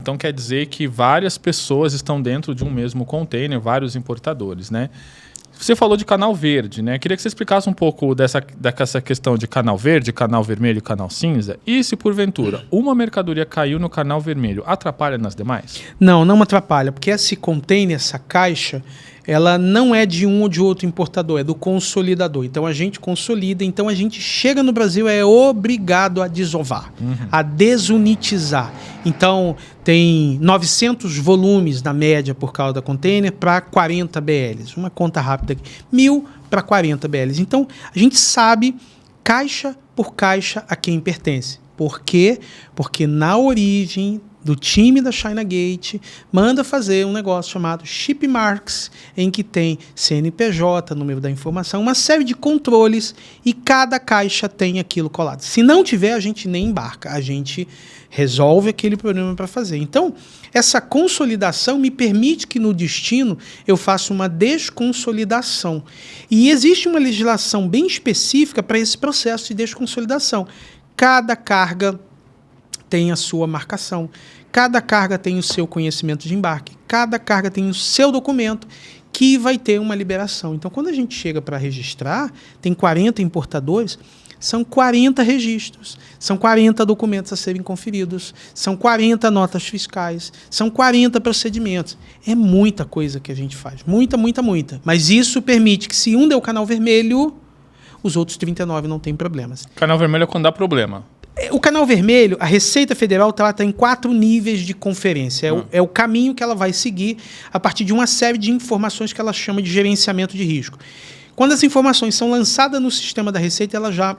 Então quer dizer que várias pessoas estão dentro de um mesmo container, vários importadores, né? Você falou de canal verde, né? Queria que você explicasse um pouco dessa questão de canal verde, canal vermelho e canal cinza. E se, porventura, uma mercadoria caiu no canal vermelho, atrapalha nas demais? Não, não atrapalha, porque esse container, essa caixa, ela não é de um ou de outro importador, é do consolidador. Então a gente consolida, então a gente chega no Brasil, é obrigado a desovar, a desunitizar. Então tem 900 volumes na média por causa da container para 40 BLs. Uma conta rápida aqui, 1.000 para 40 BLs. Então a gente sabe caixa por caixa a quem pertence. Por quê? Porque na origem do time da China Gate manda fazer um negócio chamado Ship Marks, em que tem CNPJ, número da informação, uma série de controles e cada caixa tem aquilo colado. Se não tiver, a gente nem embarca, a gente resolve aquele problema para fazer. Então, essa consolidação me permite que no destino eu faça uma desconsolidação. E existe uma legislação bem específica para esse processo de desconsolidação. Cada carga tem a sua marcação, cada carga tem o seu conhecimento de embarque, cada carga tem o seu documento que vai ter uma liberação. Então, quando a gente chega para registrar, tem 40 importadores, são 40 registros, são 40 documentos a serem conferidos, são 40 notas fiscais, são 40 procedimentos. É muita coisa que a gente faz, muita. Mas isso permite que se um deu canal vermelho, os outros 39 não têm problemas. Canal vermelho é quando dá problema. O canal vermelho, a Receita Federal trata em 4 níveis de conferência. É o caminho que ela vai seguir a partir de uma série de informações que ela chama de gerenciamento de risco. Quando as informações são lançadas no sistema da Receita, ela já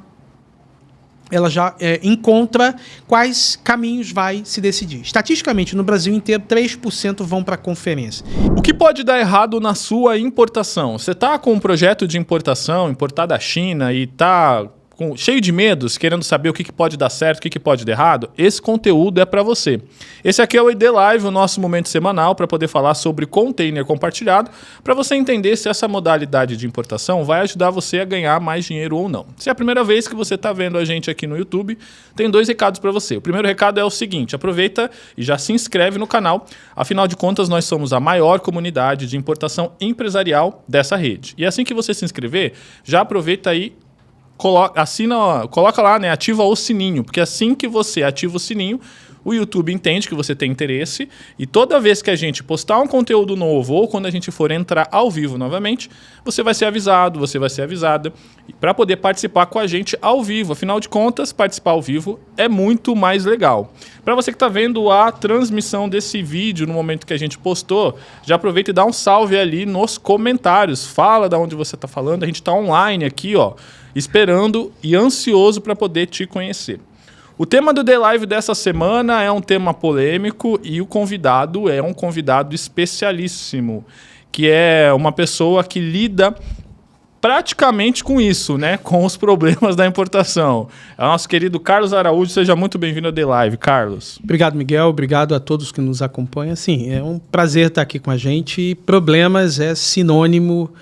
encontra quais caminhos vai se decidir. Estatisticamente, no Brasil inteiro, 3% vão para a conferência. O que pode dar errado na sua importação? Você está com um projeto de importação, importar da China e está cheio de medos, querendo saber o que pode dar certo, o que pode dar errado? Esse conteúdo é para você. Esse aqui é o ID Live, o nosso momento semanal para poder falar sobre container compartilhado, para você entender se essa modalidade de importação vai ajudar você a ganhar mais dinheiro ou não. Se é a primeira vez que você está vendo a gente aqui no YouTube, tem 2 recados para você. O primeiro recado é o seguinte: aproveita e já se inscreve no canal. Afinal de contas, nós somos a maior comunidade de importação empresarial dessa rede. E assim que você se inscrever, já aproveita aí, coloca lá, né, ativa o sininho, porque assim que você ativa o sininho, o YouTube entende que você tem interesse e toda vez que a gente postar um conteúdo novo ou quando a gente for entrar ao vivo novamente, você vai ser avisado, você vai ser avisada para poder participar com a gente ao vivo. Afinal de contas, participar ao vivo é muito mais legal. Para você que está vendo a transmissão desse vídeo no momento que a gente postou, já aproveita e dá um salve ali nos comentários. Fala de onde você está falando, a gente está online aqui, ó, esperando e ansioso para poder te conhecer. O tema do The Live dessa semana é um tema polêmico e o convidado é um convidado especialíssimo, que é uma pessoa que lida praticamente com isso, né? Com os problemas da importação. É o nosso querido Carlos Araújo. Seja muito bem-vindo ao The Live, Carlos. Obrigado, Miguel. Obrigado a todos que nos acompanham. Sim, é um prazer estar aqui com a gente. Problemas é sinônimo,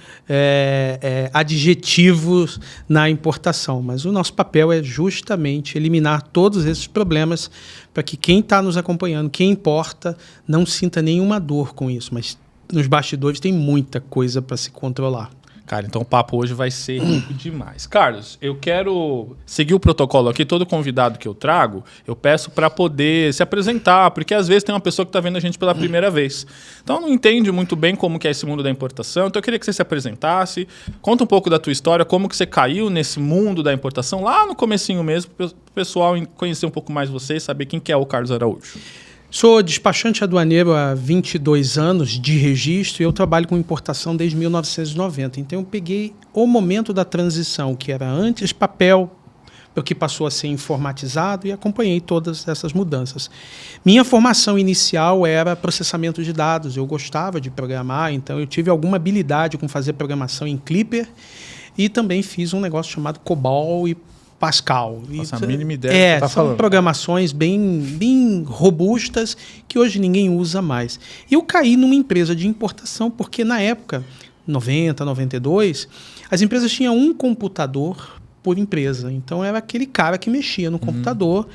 adjetivos na importação. Mas o nosso papel é justamente eliminar todos esses problemas para que quem está nos acompanhando, quem importa, não sinta nenhuma dor com isso. Mas nos bastidores tem muita coisa para se controlar. Cara, então o papo hoje vai ser rico demais. Carlos, eu quero seguir o protocolo aqui. Todo convidado que eu trago, eu peço para poder se apresentar, porque às vezes tem uma pessoa que está vendo a gente pela primeira vez. Então não entende muito bem como que é esse mundo da importação. Então eu queria que você se apresentasse, conta um pouco da tua história, como que você caiu nesse mundo da importação, lá no comecinho mesmo, para o pessoal conhecer um pouco mais você e saber quem que é o Carlos Araújo. Sou despachante aduaneiro há 22 anos de registro e eu trabalho com importação desde 1990. Então eu peguei o momento da transição, que era antes papel, o que passou a ser informatizado, e acompanhei todas essas mudanças. Minha formação inicial era processamento de dados. Eu gostava de programar, então eu tive alguma habilidade com fazer programação em Clipper e também fiz um negócio chamado COBOL e Pascal. Nossa, a mínima ideia que você tá são falando. Programações bem robustas que hoje ninguém usa mais. E eu caí numa empresa de importação porque na época, 90, 92, as empresas tinham um computador por empresa. Então era aquele cara que mexia no computador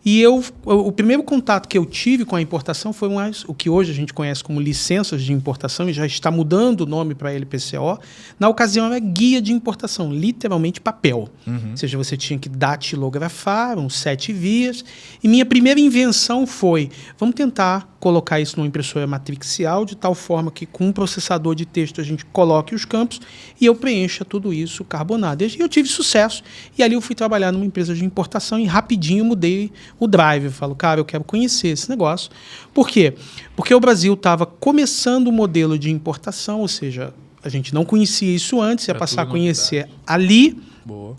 E o primeiro contato que eu tive com a importação foi o que hoje a gente conhece como licenças de importação, e já está mudando o nome para LPCO. Na ocasião era guia de importação, literalmente papel. Ou seja, você tinha que datilografar, uns 7 vias. E minha primeira invenção foi, vamos tentar colocar isso numa impressora matricial, de tal forma que com um processador de texto a gente coloque os campos e eu preencha tudo isso carbonado. E eu tive sucesso. E ali eu fui trabalhar numa empresa de importação e rapidinho mudei o drive. Eu falo, cara, eu quero conhecer esse negócio. Por quê? Porque o Brasil estava começando o modelo de importação, ou seja, a gente não conhecia isso antes, ia passar a conhecer ali. Boa.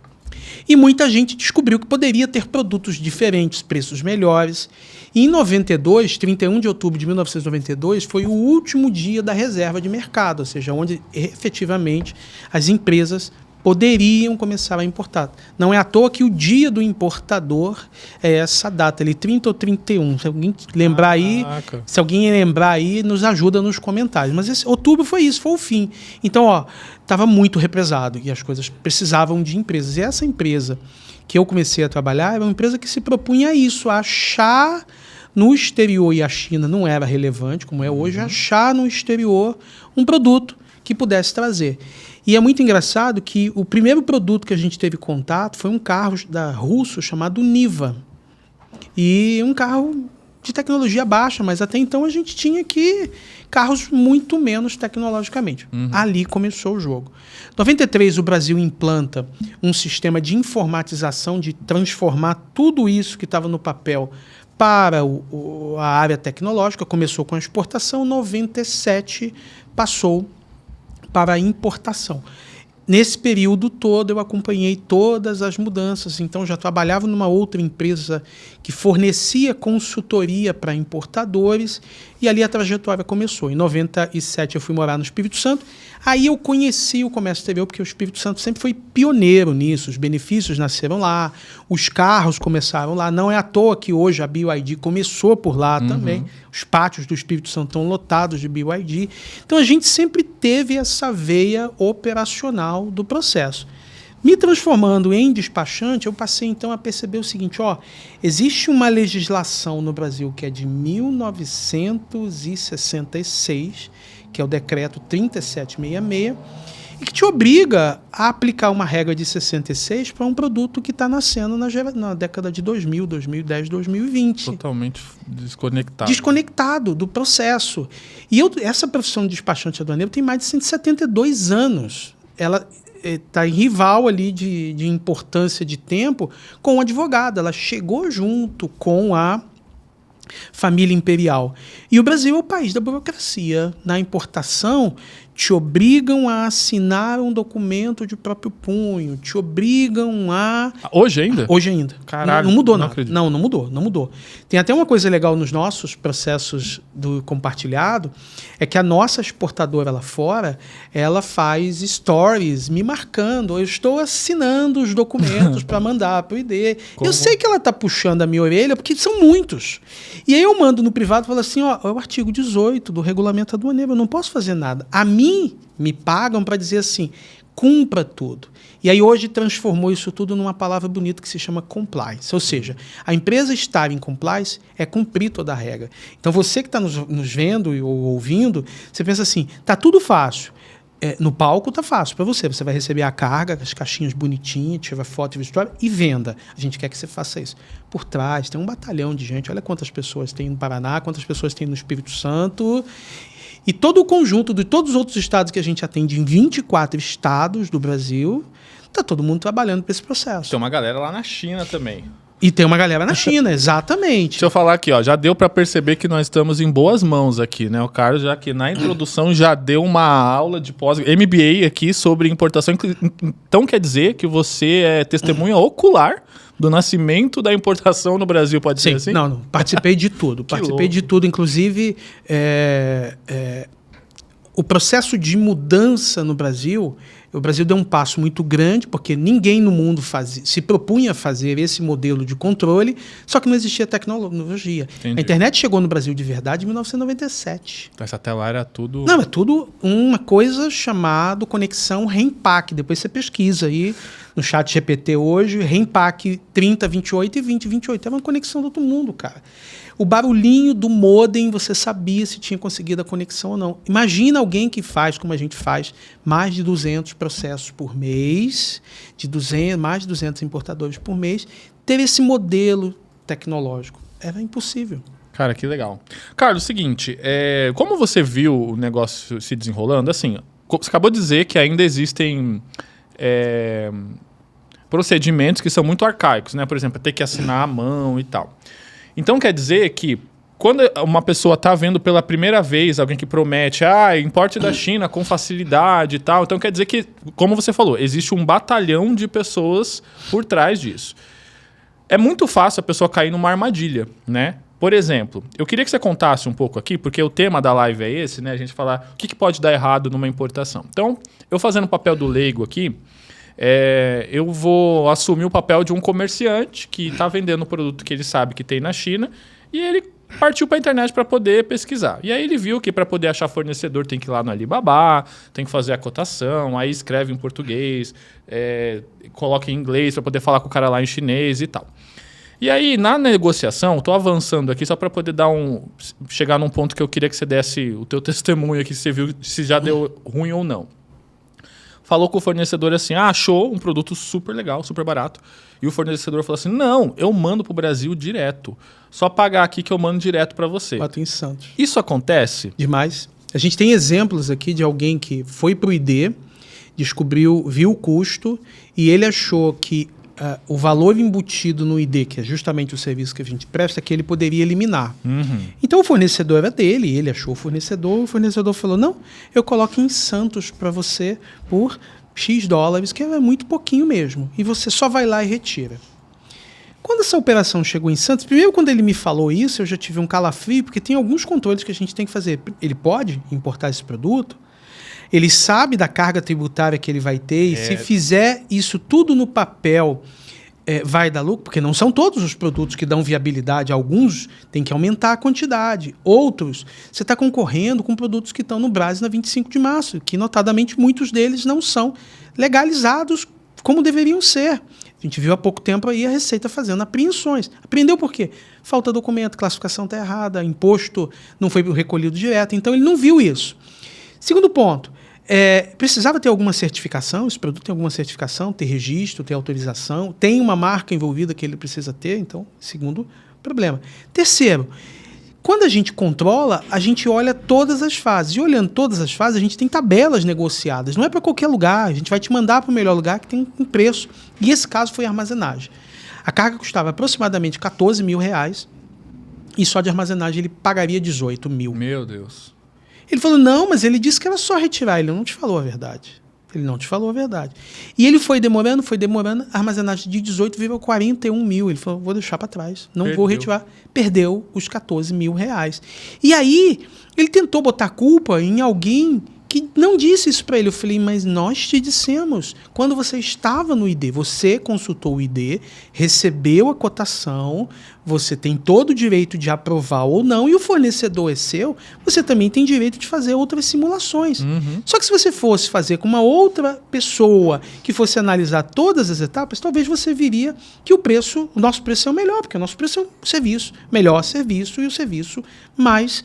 E muita gente descobriu que poderia ter produtos diferentes, preços melhores. E em 92, 31 de outubro de 1992, foi o último dia da reserva de mercado, ou seja, onde efetivamente as empresas poderiam começar a importar. Não é à toa que o dia do importador é essa data, ali 30 ou 31. Se alguém lembrar aí, nos ajuda nos comentários. Mas esse outubro foi isso, foi o fim. Então, estava muito represado e as coisas precisavam de empresas. E essa empresa que eu comecei a trabalhar era uma empresa que se propunha a isso, a achar no exterior, e a China não era relevante, como é hoje, achar no exterior um produto que pudesse trazer. E é muito engraçado que o primeiro produto que a gente teve contato foi um carro russo chamado Niva. E um carro de tecnologia baixa, mas até então a gente tinha carros muito menos tecnologicamente. Ali começou o jogo. Em 93, o Brasil implanta um sistema de informatização, de transformar tudo isso que estava no papel para a área tecnológica. Começou com a exportação, em 97 passou para a importação. Nesse período todo, eu acompanhei todas as mudanças. Então, já trabalhava numa outra empresa que fornecia consultoria para importadores e ali a trajetória começou. Em 97, eu fui morar no Espírito Santo. Aí eu conheci o comércio exterior, porque o Espírito Santo sempre foi pioneiro nisso. Os benefícios nasceram lá, os carros começaram lá. Não é à toa que hoje a BYD começou por lá também. Os pátios do Espírito Santo estão lotados de BYD. Então, a gente sempre teve essa veia operacional do processo. Me transformando em despachante, eu passei então a perceber o seguinte, existe uma legislação no Brasil que é de 1966, que é o decreto 3766, e que te obriga a aplicar uma regra de 66 para um produto que está nascendo na década de 2000, 2010, 2020. Totalmente desconectado. Desconectado do processo. E essa profissão de despachante aduaneiro tem mais de 172 anos. Ela está em rival ali de importância de tempo com o advogado. Ela chegou junto com a família imperial. E o Brasil é o país da burocracia. Na importação, te obrigam a assinar um documento de próprio punho, te obrigam a... Hoje ainda? Hoje ainda. Caralho, não mudou nada. Acredito. Não mudou. Tem até uma coisa legal nos nossos processos do compartilhado, é que a nossa exportadora lá fora, ela faz stories me marcando, eu estou assinando os documentos para mandar para o ID. Eu sei que ela está puxando a minha orelha, porque são muitos. E aí eu mando no privado e falo assim, é o artigo 18 do regulamento aduaneiro, eu não posso fazer nada. A mim me pagam para dizer assim, cumpra tudo. E aí hoje transformou isso tudo numa palavra bonita que se chama compliance. Ou seja, a empresa estar em compliance é cumprir toda a regra. Então você que está nos vendo ou ouvindo, você pensa assim, tá tudo fácil. No palco tá fácil para você. Você vai receber a carga, as caixinhas bonitinhas, tira foto e vestuário e venda. A gente quer que você faça isso. Por trás tem um batalhão de gente. Olha quantas pessoas tem no Paraná, quantas pessoas tem no Espírito Santo. E todo o conjunto de todos os outros estados que a gente atende em 24 estados do Brasil, está todo mundo trabalhando para esse processo. Tem uma galera lá na China também. E tem uma galera na China, exatamente. Deixa eu falar aqui, já deu para perceber que nós estamos em boas mãos aqui, né? O Carlos já que na introdução já deu uma aula de MBA aqui sobre importação. Então quer dizer que você é testemunha ocular do nascimento da importação no Brasil, pode ser assim? Não. Participei de tudo. Inclusive, o processo de mudança no Brasil, O Brasil deu um passo muito grande, porque ninguém no mundo se propunha a fazer esse modelo de controle, só que não existia tecnologia. Entendi. A internet chegou no Brasil de verdade em 1997. Então, essa até lá era tudo... Não, é tudo uma coisa chamada conexão RENPAC. Depois você pesquisa aí no chat GPT hoje, RENPAC 3028 e 2028. É uma conexão do outro mundo, cara. O barulhinho do modem, você sabia se tinha conseguido a conexão ou não. Imagina alguém que faz, como a gente faz, mais de 200 processos por mês, mais de 200 importadores por mês, ter esse modelo tecnológico. Era impossível. Cara, que legal. Carlos, seguinte, como você viu o negócio se desenrolando, assim, você acabou de dizer que ainda existem procedimentos que são muito arcaicos, né? Por exemplo, ter que assinar à mão e tal. Então quer dizer que quando uma pessoa está vendo pela primeira vez alguém que promete, importe da China com facilidade e tal, então quer dizer que, como você falou, existe um batalhão de pessoas por trás disso. É muito fácil a pessoa cair numa armadilha, né? Por exemplo, eu queria que você contasse um pouco aqui, porque o tema da live é esse, né? A gente falar o que pode dar errado numa importação. Então, eu fazendo o papel do leigo aqui, eu vou assumir o papel de um comerciante que está vendendo o produto que ele sabe que tem na China e ele partiu para a internet para poder pesquisar. E aí ele viu que para poder achar fornecedor tem que ir lá no Alibaba, tem que fazer a cotação, aí escreve em português, coloca em inglês para poder falar com o cara lá em chinês e tal. E aí, na negociação, estou avançando aqui só para poder chegar num ponto que eu queria que você desse o teu testemunho aqui, se você viu se já deu ruim ou não. Falou com o fornecedor assim, achou um produto super legal, super barato. E o fornecedor falou assim, não, eu mando para o Brasil direto. Só pagar aqui que eu mando direto para você. Bato em Santos. Isso acontece? Demais. A gente tem exemplos aqui de alguém que foi para o ID, viu o custo e ele achou que o valor embutido no ID, que é justamente o serviço que a gente presta, que ele poderia eliminar. Uhum. Então o fornecedor era dele, ele achou o fornecedor falou, não, eu coloco em Santos para você por X dólares, que é muito pouquinho mesmo, e você só vai lá e retira. Quando essa operação chegou em Santos, primeiro quando ele me falou isso, eu já tive um calafrio, porque tem alguns controles que a gente tem que fazer. Ele pode importar esse produto? Ele sabe da carga tributária que ele vai ter e se fizer isso tudo no papel, vai dar lucro? Porque não são todos os produtos que dão viabilidade. Alguns tem que aumentar a quantidade. Outros, você está concorrendo com produtos que estão no Brás na 25 de março, que notadamente muitos deles não são legalizados como deveriam ser. A gente viu há pouco tempo aí a Receita fazendo apreensões. Apreendeu por quê? Falta documento, classificação está errada, imposto não foi recolhido direto. Então ele não viu isso. Segundo ponto, precisava ter alguma certificação, esse produto tem alguma certificação, ter registro, ter autorização, tem uma marca envolvida que ele precisa ter, então, segundo problema. Terceiro, quando a gente controla, a gente olha todas as fases. E olhando todas as fases, a gente tem tabelas negociadas. Não é para qualquer lugar, a gente vai te mandar para o melhor lugar que tem um preço. E esse caso foi a armazenagem. A carga custava aproximadamente R$14 mil e só de armazenagem ele pagaria 18 mil. Meu Deus. Ele falou, não, mas ele disse que era só retirar. Ele não te falou a verdade. Ele não te falou a verdade. E ele foi demorando, a armazenagem de 18 virou 41 mil. Ele falou, vou deixar para trás, não vou retirar. Perdeu os R$14 mil. E aí, ele tentou botar culpa em alguém que não disse isso para ele. Eu falei, mas nós te dissemos. Quando você estava no ID, você consultou o ID, recebeu a cotação, você tem todo o direito de aprovar ou não, e o fornecedor é seu, você também tem direito de fazer outras simulações. Uhum. Só que se você fosse fazer com uma outra pessoa que fosse analisar todas as etapas, talvez você viria que o nosso preço é o melhor, porque o nosso preço é um serviço, melhor serviço e o serviço mais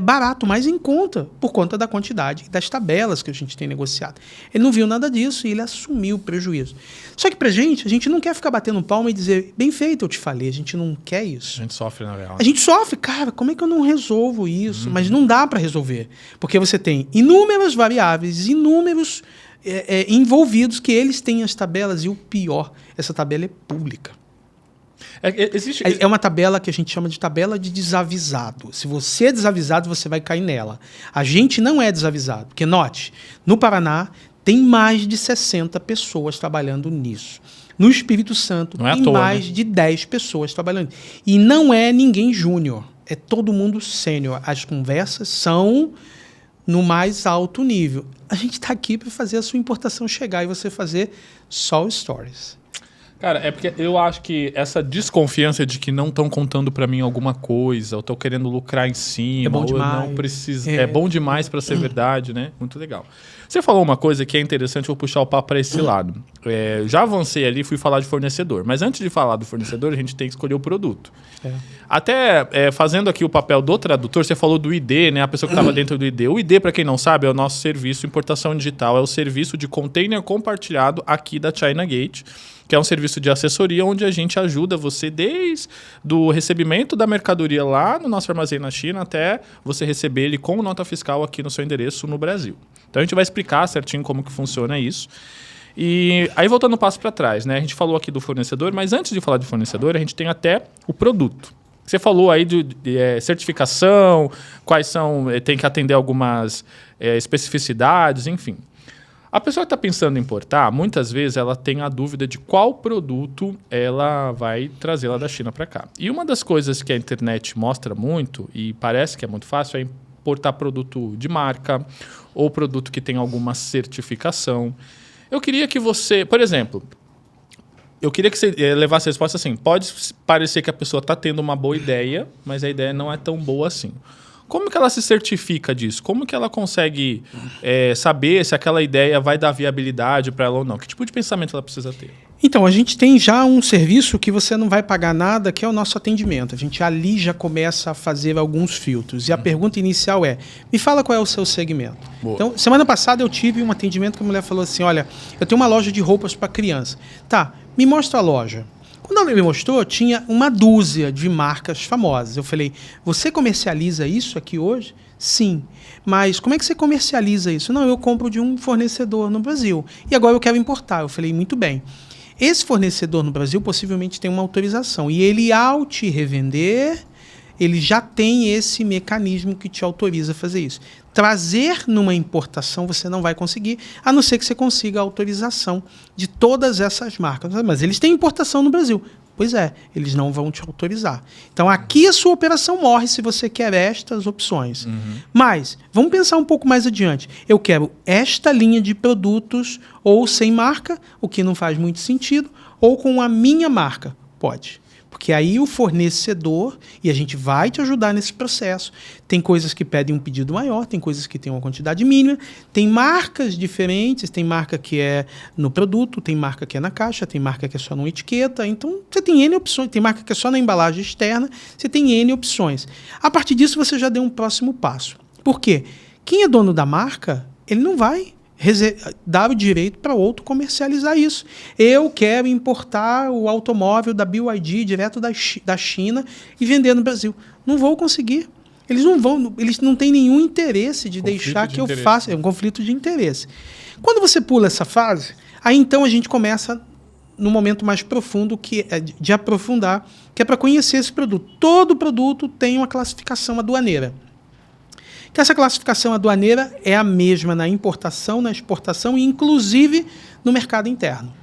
barato, mais em conta, por conta da quantidade e das tabelas que a gente tem negociado. Ele não viu nada disso e ele assumiu o prejuízo. Só que a gente não quer ficar batendo palma e dizer, bem feito, eu te falei, a gente não quer isso. A gente sofre, na real. A gente sofre, cara, como é que eu não resolvo isso? Mas não dá para resolver, porque você tem inúmeras variáveis, inúmeros envolvidos que eles têm as tabelas e o pior, essa tabela é pública. É uma tabela que a gente chama de tabela de desavisado. Se você é desavisado, você vai cair nela. A gente não é desavisado. Porque, note, no Paraná tem mais de 60 pessoas trabalhando nisso. No Espírito Santo tem mais de 10 pessoas trabalhando. E não é ninguém júnior. É todo mundo sênior. As conversas são no mais alto nível. A gente está aqui para fazer a sua importação chegar e você fazer só o Stories. Cara, é porque eu acho que essa desconfiança de que não estão contando para mim alguma coisa, ou estão querendo lucrar em cima, É bom ou eu demais. não preciso. É bom demais para ser verdade, né? Muito legal. Você falou uma coisa que é interessante, eu vou puxar o papo para esse lado. Já avancei ali, fui falar de fornecedor. Mas antes de falar do fornecedor, a gente tem que escolher o produto. Até fazendo aqui o papel do tradutor, você falou do ID, né? A pessoa que estava dentro do ID. O ID, para quem não sabe, é o nosso serviço Importação Digital, é o serviço de container compartilhado aqui da China Gate, que é um serviço de assessoria onde a gente ajuda você desde o recebimento da mercadoria lá no nosso armazém na China até você receber ele com nota fiscal aqui no seu endereço no Brasil. Então a gente vai explicar certinho como que funciona isso. E aí voltando um passo para trás, né? A gente falou aqui do fornecedor, mas antes de falar de fornecedor, a gente tem até o produto. Você falou aí de certificação, quais são, tem que atender algumas especificidades, enfim. A pessoa que está pensando em importar, muitas vezes ela tem a dúvida de qual produto ela vai trazer lá da China para cá. E uma das coisas que a internet mostra muito, e parece que é muito fácil, é importar produto de marca ou produto que tem alguma certificação. Eu queria que você, por exemplo, eu queria que você levasse a resposta assim, pode parecer que a pessoa está tendo uma boa ideia, mas a ideia não é tão boa assim. Como que ela se certifica disso? Como que ela consegue saber se aquela ideia vai dar viabilidade para ela ou não? Que tipo de pensamento ela precisa ter? Então, a gente tem já um serviço que você não vai pagar nada, que é o nosso atendimento. A gente ali já começa a fazer alguns filtros. E a pergunta inicial é, me fala qual é o seu segmento. Boa. Então, semana passada eu tive um atendimento que a mulher falou assim, olha, eu tenho uma loja de roupas para criança. Tá, me mostra a loja. Quando ela me mostrou, tinha uma dúzia de marcas famosas. Eu falei, você comercializa isso aqui hoje? Sim. Mas como é que você comercializa isso? Não, eu compro de um fornecedor no Brasil. E agora eu quero importar. Eu falei, muito bem. Esse fornecedor no Brasil possivelmente tem uma autorização. E ele, ao te revender, ele já tem esse mecanismo que te autoriza a fazer isso. Trazer numa importação você não vai conseguir, a não ser que você consiga a autorização de todas essas marcas. Mas eles têm importação no Brasil. Pois é, eles não vão te autorizar. Então aqui a sua operação morre se você quer estas opções. Mas, vamos pensar um pouco mais adiante. Eu quero esta linha de produtos ou sem marca, o que não faz muito sentido, ou com a minha marca. Pode. Porque aí o fornecedor, e a gente vai te ajudar nesse processo, tem coisas que pedem um pedido maior, tem coisas que têm uma quantidade mínima, tem marcas diferentes, tem marca que é no produto, tem marca que é na caixa, tem marca que é só numa etiqueta, então você tem N opções, tem marca que é só na embalagem externa, você tem N opções. A partir disso você já deu um próximo passo. Por quê? Quem é dono da marca, ele não vai dar o direito para outro comercializar isso. Eu quero importar o automóvel da BYD direto da China e vender no Brasil. Não vou conseguir. Eles não têm nenhum interesse de deixar que eu faça. É um conflito de interesse. Quando você pula essa fase, aí então a gente começa no momento mais profundo que é de aprofundar, que é para conhecer esse produto. Todo produto tem uma classificação aduaneira. Que essa classificação aduaneira é a mesma na importação, na exportação e, inclusive, no mercado interno.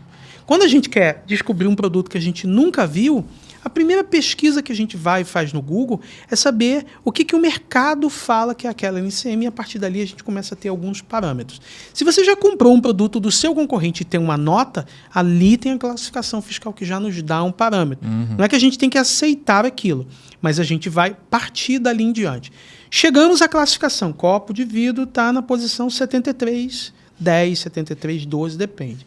Quando a gente quer descobrir um produto que a gente nunca viu, a primeira pesquisa que a gente vai e faz no Google é saber o que o mercado fala que é aquela NCM e, a partir dali, a gente começa a ter alguns parâmetros. Se você já comprou um produto do seu concorrente e tem uma nota, ali tem a classificação fiscal que já nos dá um parâmetro. Não é que a gente tem que aceitar aquilo, mas a gente vai partir dali em diante. Chegamos à classificação. Copo de vidro está na posição 73, 10, 73, 12, depende.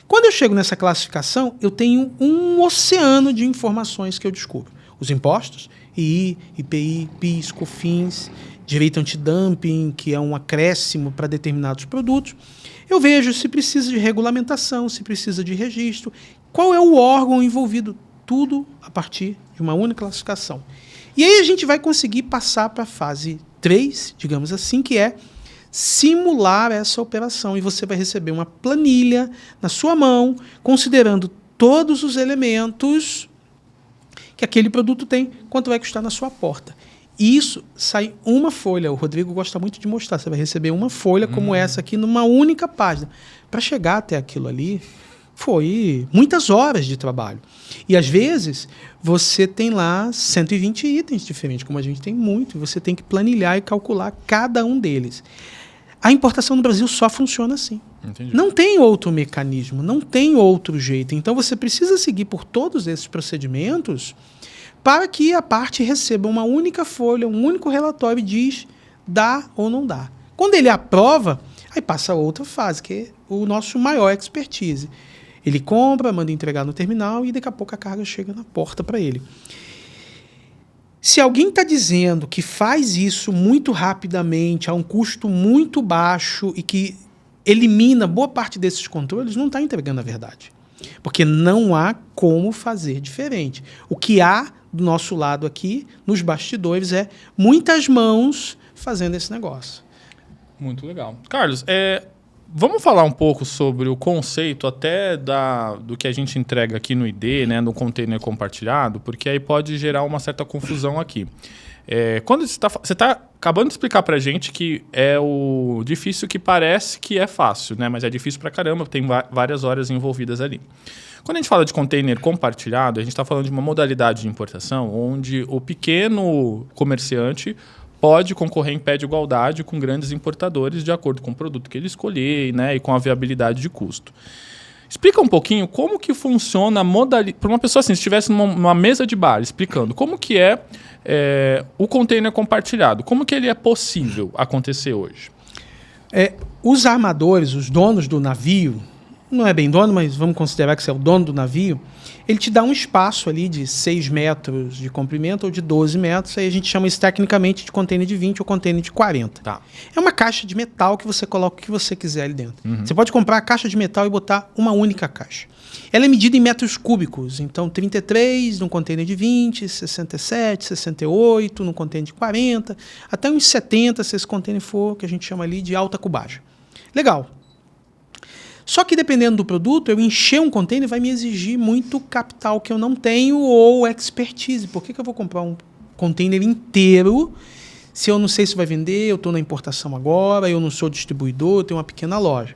Quando eu chego nessa classificação, eu tenho um oceano de informações que eu descubro. Os impostos, II, IPI, PIS, COFINS, direito antidumping, que é um acréscimo para determinados produtos. Eu vejo se precisa de regulamentação, se precisa de registro, qual é o órgão envolvido, tudo a partir de uma única classificação. E aí a gente vai conseguir passar para a fase 3, digamos assim, que é simular essa operação. E você vai receber uma planilha na sua mão, considerando todos os elementos que aquele produto tem, quanto vai custar na sua porta. E isso sai uma folha. O Rodrigo gosta muito de mostrar. Você vai receber uma folha como essa aqui numa única página. Para chegar até aquilo ali, Foi muitas horas de trabalho. E às vezes você tem lá 120 itens diferentes, como a gente tem muito, e você tem que planilhar e calcular cada um deles. A importação no Brasil só funciona assim. Entendi. Não tem outro mecanismo, não tem outro jeito. Então você precisa seguir por todos esses procedimentos para que a parte receba uma única folha, um único relatório e diz dá ou não dá. Quando ele aprova, aí passa a outra fase, que é o nosso maior expertise. Ele compra, manda entregar no terminal e daqui a pouco a carga chega na porta para ele. Se alguém está dizendo que faz isso muito rapidamente, a um custo muito baixo e que elimina boa parte desses controles, não está entregando a verdade. Porque não há como fazer diferente. O que há do nosso lado aqui, nos bastidores, é muitas mãos fazendo esse negócio. Muito legal. Carlos, vamos falar um pouco sobre o conceito até do que a gente entrega aqui no ID, né, no container compartilhado, porque aí pode gerar uma certa confusão aqui. Quando você está acabando de explicar para a gente que é o difícil que parece que é fácil, né, mas é difícil para caramba, tem várias horas envolvidas ali. Quando a gente fala de container compartilhado, a gente está falando de uma modalidade de importação onde o pequeno comerciante pode concorrer em pé de igualdade com grandes importadores de acordo com o produto que ele escolher, né, e com a viabilidade de custo. Explica um pouquinho como que funciona a modalidade... Para uma pessoa assim, se estivesse numa mesa de bar explicando como que é o container compartilhado, como que ele é possível acontecer hoje? Os armadores, os donos do navio, não é bem dono, mas vamos considerar que você é o dono do navio, ele te dá um espaço ali de 6 metros de comprimento ou de 12 metros, aí a gente chama isso tecnicamente de container de 20 ou container de 40. Tá. É uma caixa de metal que você coloca o que você quiser ali dentro. Você pode comprar a caixa de metal e botar uma única caixa. Ela é medida em metros cúbicos, então 33 num container de 20, 67, 68 num container de 40, até uns 70 se esse container for, que a gente chama ali de alta cubagem. Legal. Só que dependendo do produto, eu encher um container vai me exigir muito capital que eu não tenho ou expertise. Por que eu vou comprar um container inteiro se eu não sei se vai vender, eu estou na importação agora, eu não sou distribuidor, eu tenho uma pequena loja.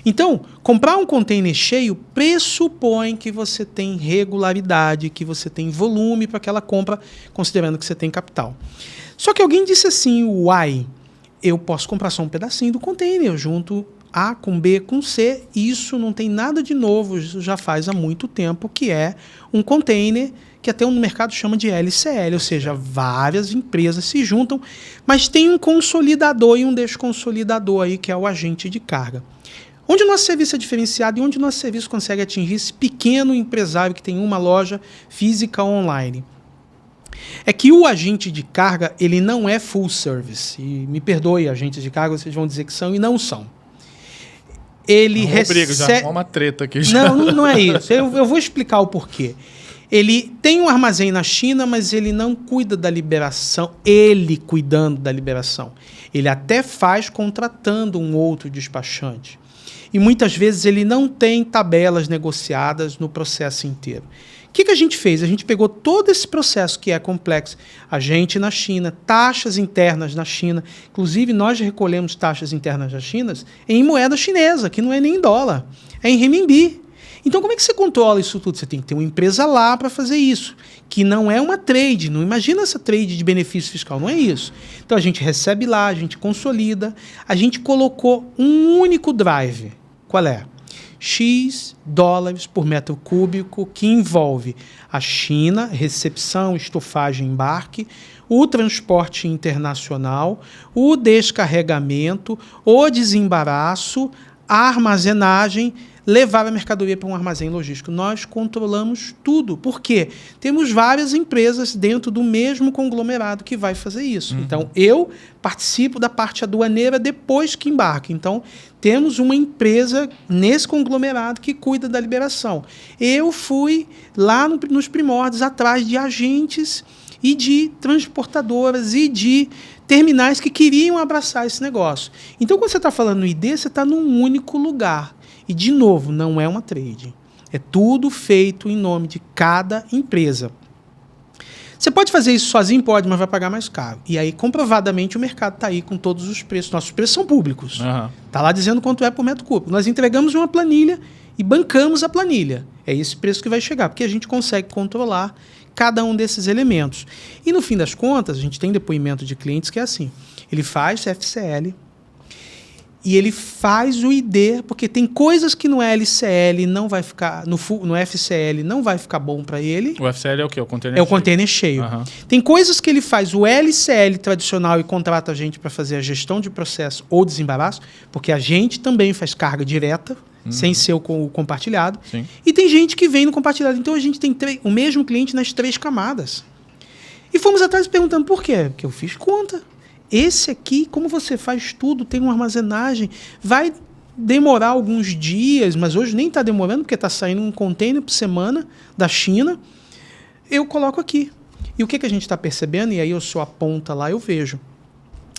Então, comprar um container cheio pressupõe que você tem regularidade, que você tem volume para aquela compra, considerando que você tem capital. Só que alguém disse assim, uai, eu posso comprar só um pedacinho do container, eu junto A com B com C, isso não tem nada de novo, isso já faz há muito tempo, que é um container que até no mercado chama de LCL, ou seja, várias empresas se juntam, mas tem um consolidador e um desconsolidador aí, que é o agente de carga. Onde o nosso serviço é diferenciado e onde o nosso serviço consegue atingir esse pequeno empresário que tem uma loja física online? É que o agente de carga, ele não é full service. E me perdoe, agentes de carga, vocês vão dizer que são e não são. Ele recebe... Já uma treta aqui. Já. Não é isso. Eu vou explicar o porquê. Ele tem um armazém na China, mas ele não cuida da liberação. Ele cuidando da liberação. Ele até faz contratando um outro despachante. E muitas vezes ele não tem tabelas negociadas no processo inteiro. O que a gente fez? A gente pegou todo esse processo que é complexo, agente na China, taxas internas na China, inclusive nós recolhemos taxas internas na China em moeda chinesa, que não é nem em dólar, é em renminbi. Então como é que você controla isso tudo? Você tem que ter uma empresa lá para fazer isso, que não é uma trade, não imagina essa trade de benefício fiscal, não é isso. Então a gente recebe lá, a gente consolida, a gente colocou um único drive. Qual é? X dólares por metro cúbico, que envolve a China, recepção, estofagem, embarque, o transporte internacional, o descarregamento, o desembaraço, a armazenagem, levar a mercadoria para um armazém logístico. Nós controlamos tudo. Por quê? Temos várias empresas dentro do mesmo conglomerado que vai fazer isso. Então, eu participo da parte aduaneira depois que embarca. Então, temos uma empresa nesse conglomerado que cuida da liberação. Eu fui lá nos primórdios atrás de agentes e de transportadoras e de terminais que queriam abraçar esse negócio. Então, quando você está falando no ID, você está num único lugar. E, de novo, não é uma trade. É tudo feito em nome de cada empresa. Você pode fazer isso sozinho? Pode, mas vai pagar mais caro. E aí, comprovadamente, o mercado está aí com todos os preços. Nossos preços são públicos. Está lá dizendo quanto é por metro cúbico. Nós entregamos uma planilha e bancamos a planilha. É esse preço que vai chegar, porque a gente consegue controlar cada um desses elementos. E no fim das contas, a gente tem depoimento de clientes que é assim, ele faz FCL e ele faz o ID, porque tem coisas que no LCL não vai ficar, no FCL não vai ficar bom para ele. O FCL é o quê? O container é o container cheio. Uhum. Tem coisas que ele faz o LCL tradicional e contrata a gente para fazer a gestão de processo ou desembaraço, porque a gente também faz carga direta, sem ser o compartilhado. Sim. E tem gente que vem no compartilhado. Então a gente tem o mesmo cliente nas 3 camadas. E fomos atrás perguntando por quê? Porque eu fiz conta. Esse aqui, como você faz tudo, tem uma armazenagem, vai demorar alguns dias, mas hoje nem está demorando, porque está saindo um container por semana da China. Eu coloco aqui. E o que a gente está percebendo, e aí eu sou a ponta lá, eu vejo.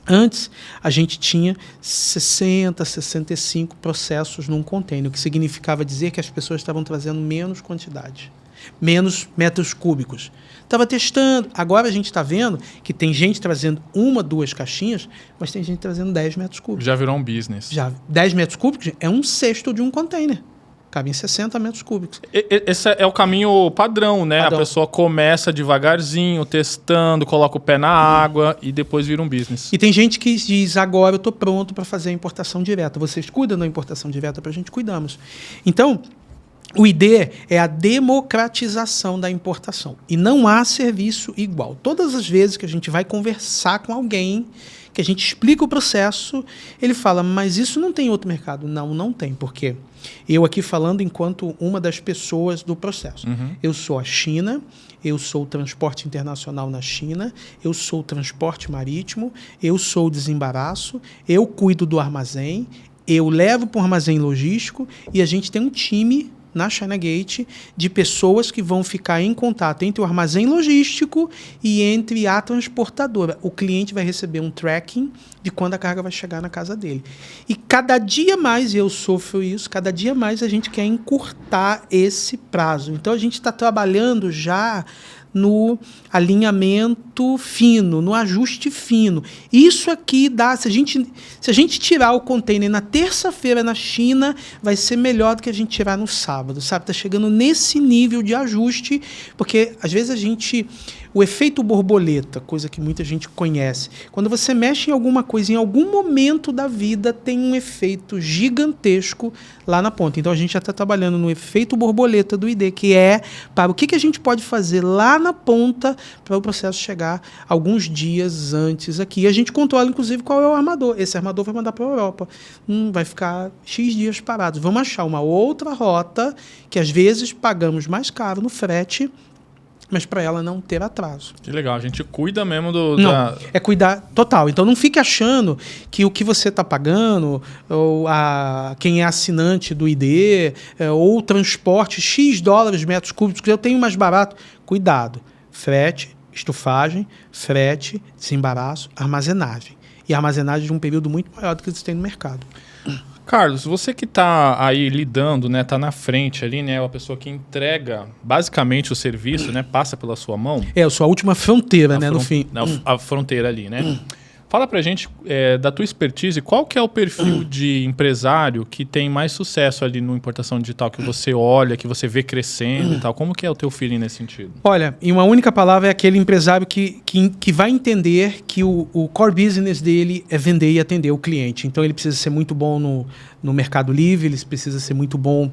Antes, a gente tinha 60, 65 processos num container, o que significava dizer que as pessoas estavam trazendo menos quantidade, menos metros cúbicos. Estava testando. Agora a gente está vendo que tem gente trazendo 1, 2 caixinhas, mas tem gente trazendo 10 metros cúbicos. Já virou um business. Já 10 metros cúbicos é 1/6 de um container. Cabe em 60 metros cúbicos. Esse é o caminho padrão, né? Padrão. A pessoa começa devagarzinho, testando, coloca o pé na água e depois vira um business. E tem gente que diz, agora eu estou pronto para fazer a importação direta. Vocês cuidam da importação direta? Para a gente cuidamos. Então, o ID é a democratização da importação. E não há serviço igual. Todas as vezes que a gente vai conversar com alguém, que a gente explica o processo, ele fala, mas isso não tem outro mercado. Não, não tem. Por quê? Eu aqui falando enquanto uma das pessoas do processo. Eu sou a China, eu sou o transporte internacional na China, eu sou o transporte marítimo, eu sou o desembaraço, eu cuido do armazém, eu levo para o armazém logístico e a gente tem um time na China Gate de pessoas que vão ficar em contato entre o armazém logístico e entre a transportadora. O cliente vai receber um tracking de quando a carga vai chegar na casa dele. E cada dia mais, eu sofro isso, cada dia mais a gente quer encurtar esse prazo. Então a gente está trabalhando já no alinhamento fino, no ajuste fino. Isso aqui dá, se a gente tirar o container na terça-feira na China, vai ser melhor do que a gente tirar no sábado, sabe? Está chegando nesse nível de ajuste, porque às vezes o efeito borboleta, coisa que muita gente conhece, quando você mexe em alguma coisa, em algum momento da vida, tem um efeito gigantesco lá na ponta. Então a gente já está trabalhando no efeito borboleta do ID, que é para o que a gente pode fazer lá na ponta para o processo chegar alguns dias antes aqui. E a gente controla, inclusive, qual é o armador. Esse armador vai mandar para a Europa. Vai ficar X dias parados. Vamos achar uma outra rota que, às vezes, pagamos mais caro no frete, mas para ela não ter atraso. Que legal, a gente cuida mesmo é cuidar total. Então não fique achando que o que você está pagando, ou quem é assinante do ID, ou o transporte, X dólares metros cúbicos, eu tenho mais barato. Cuidado. Frete, estufagem, frete, desembaraço, armazenagem. E armazenagem de um período muito maior do que você tem no mercado. Carlos, você que está aí lidando, né, tá na frente ali, né, a pessoa que entrega basicamente o serviço, né, passa pela sua mão. Eu sou a última fronteira, né, no fim. A fronteira ali, né? Fala pra gente da tua expertise, qual que é o perfil de empresário que tem mais sucesso ali no importação digital, que você olha, que você vê crescendo e tal? Como que é o teu feeling nesse sentido? Olha, em uma única palavra, é aquele empresário que vai entender que o core business dele é vender e atender o cliente. Então ele precisa ser muito bom no Mercado Livre, ele precisa ser muito bom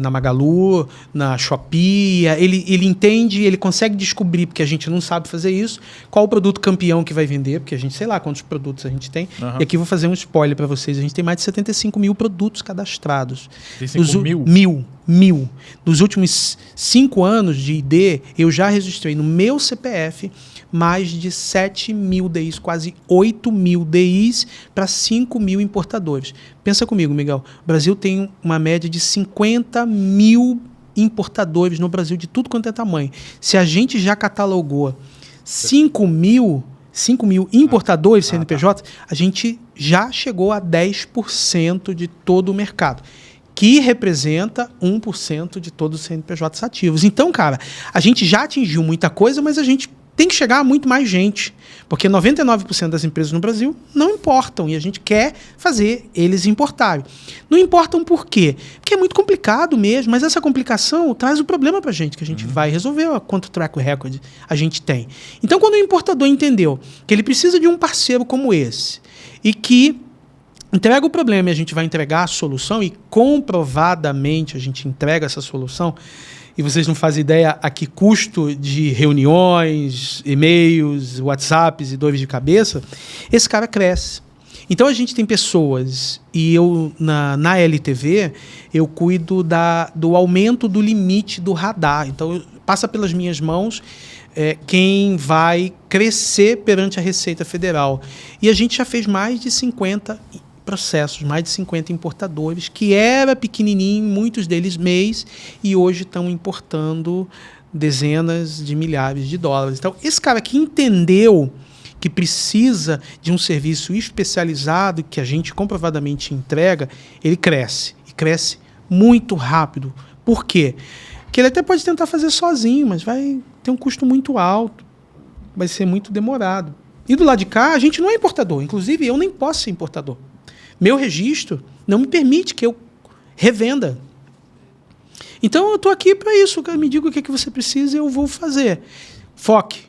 na Magalu, na Shopee, ele entende, ele consegue descobrir, porque a gente não sabe fazer isso, qual o produto campeão que vai vender, porque a gente sei lá quantos produtos a gente tem. E aqui vou fazer um spoiler para vocês, a gente tem mais de 75 mil produtos cadastrados. 75 mil? Mil. Nos últimos 5 anos de ID, eu já registrei no meu CPF mais de 7 mil DIs, quase 8 mil DIs para 5 mil importadores. Pensa comigo, Miguel. O Brasil tem uma média de 50 mil importadores no Brasil, de tudo quanto é tamanho. Se a gente já catalogou 5 mil importadores CNPJ, a gente já chegou a 10% de todo o mercado, que representa 1% de todos os CNPJs ativos. Então, cara, a gente já atingiu muita coisa, mas a gente tem que chegar a muito mais gente, porque 99% das empresas no Brasil não importam e a gente quer fazer eles importarem. Não importam por quê? Porque é muito complicado mesmo, mas essa complicação traz o problema para a gente, que a gente vai resolver quanto track record a gente tem. Então, quando o importador entendeu que ele precisa de um parceiro como esse e que entrega o problema e a gente vai entregar a solução e comprovadamente a gente entrega essa solução, e vocês não fazem ideia a que custo de reuniões, e-mails, WhatsApps e dores de cabeça, esse cara cresce. Então a gente tem pessoas, e eu na LTV, eu cuido do aumento do limite do radar. Então passa pelas minhas mãos quem vai crescer perante a Receita Federal. E a gente já fez mais de 50 processos, mais de 50 importadores, que era pequenininho, muitos deles mês, e hoje estão importando dezenas de milhares de dólares. Então, esse cara que entendeu que precisa de um serviço especializado, que a gente comprovadamente entrega, ele cresce, e cresce muito rápido. Por quê? Porque ele até pode tentar fazer sozinho, mas vai ter um custo muito alto, vai ser muito demorado. E do lado de cá, a gente não é importador, inclusive eu nem posso ser importador. Meu registro não me permite que eu revenda. Então, eu estou aqui para isso. Me diga o que você precisa e eu vou fazer. Foque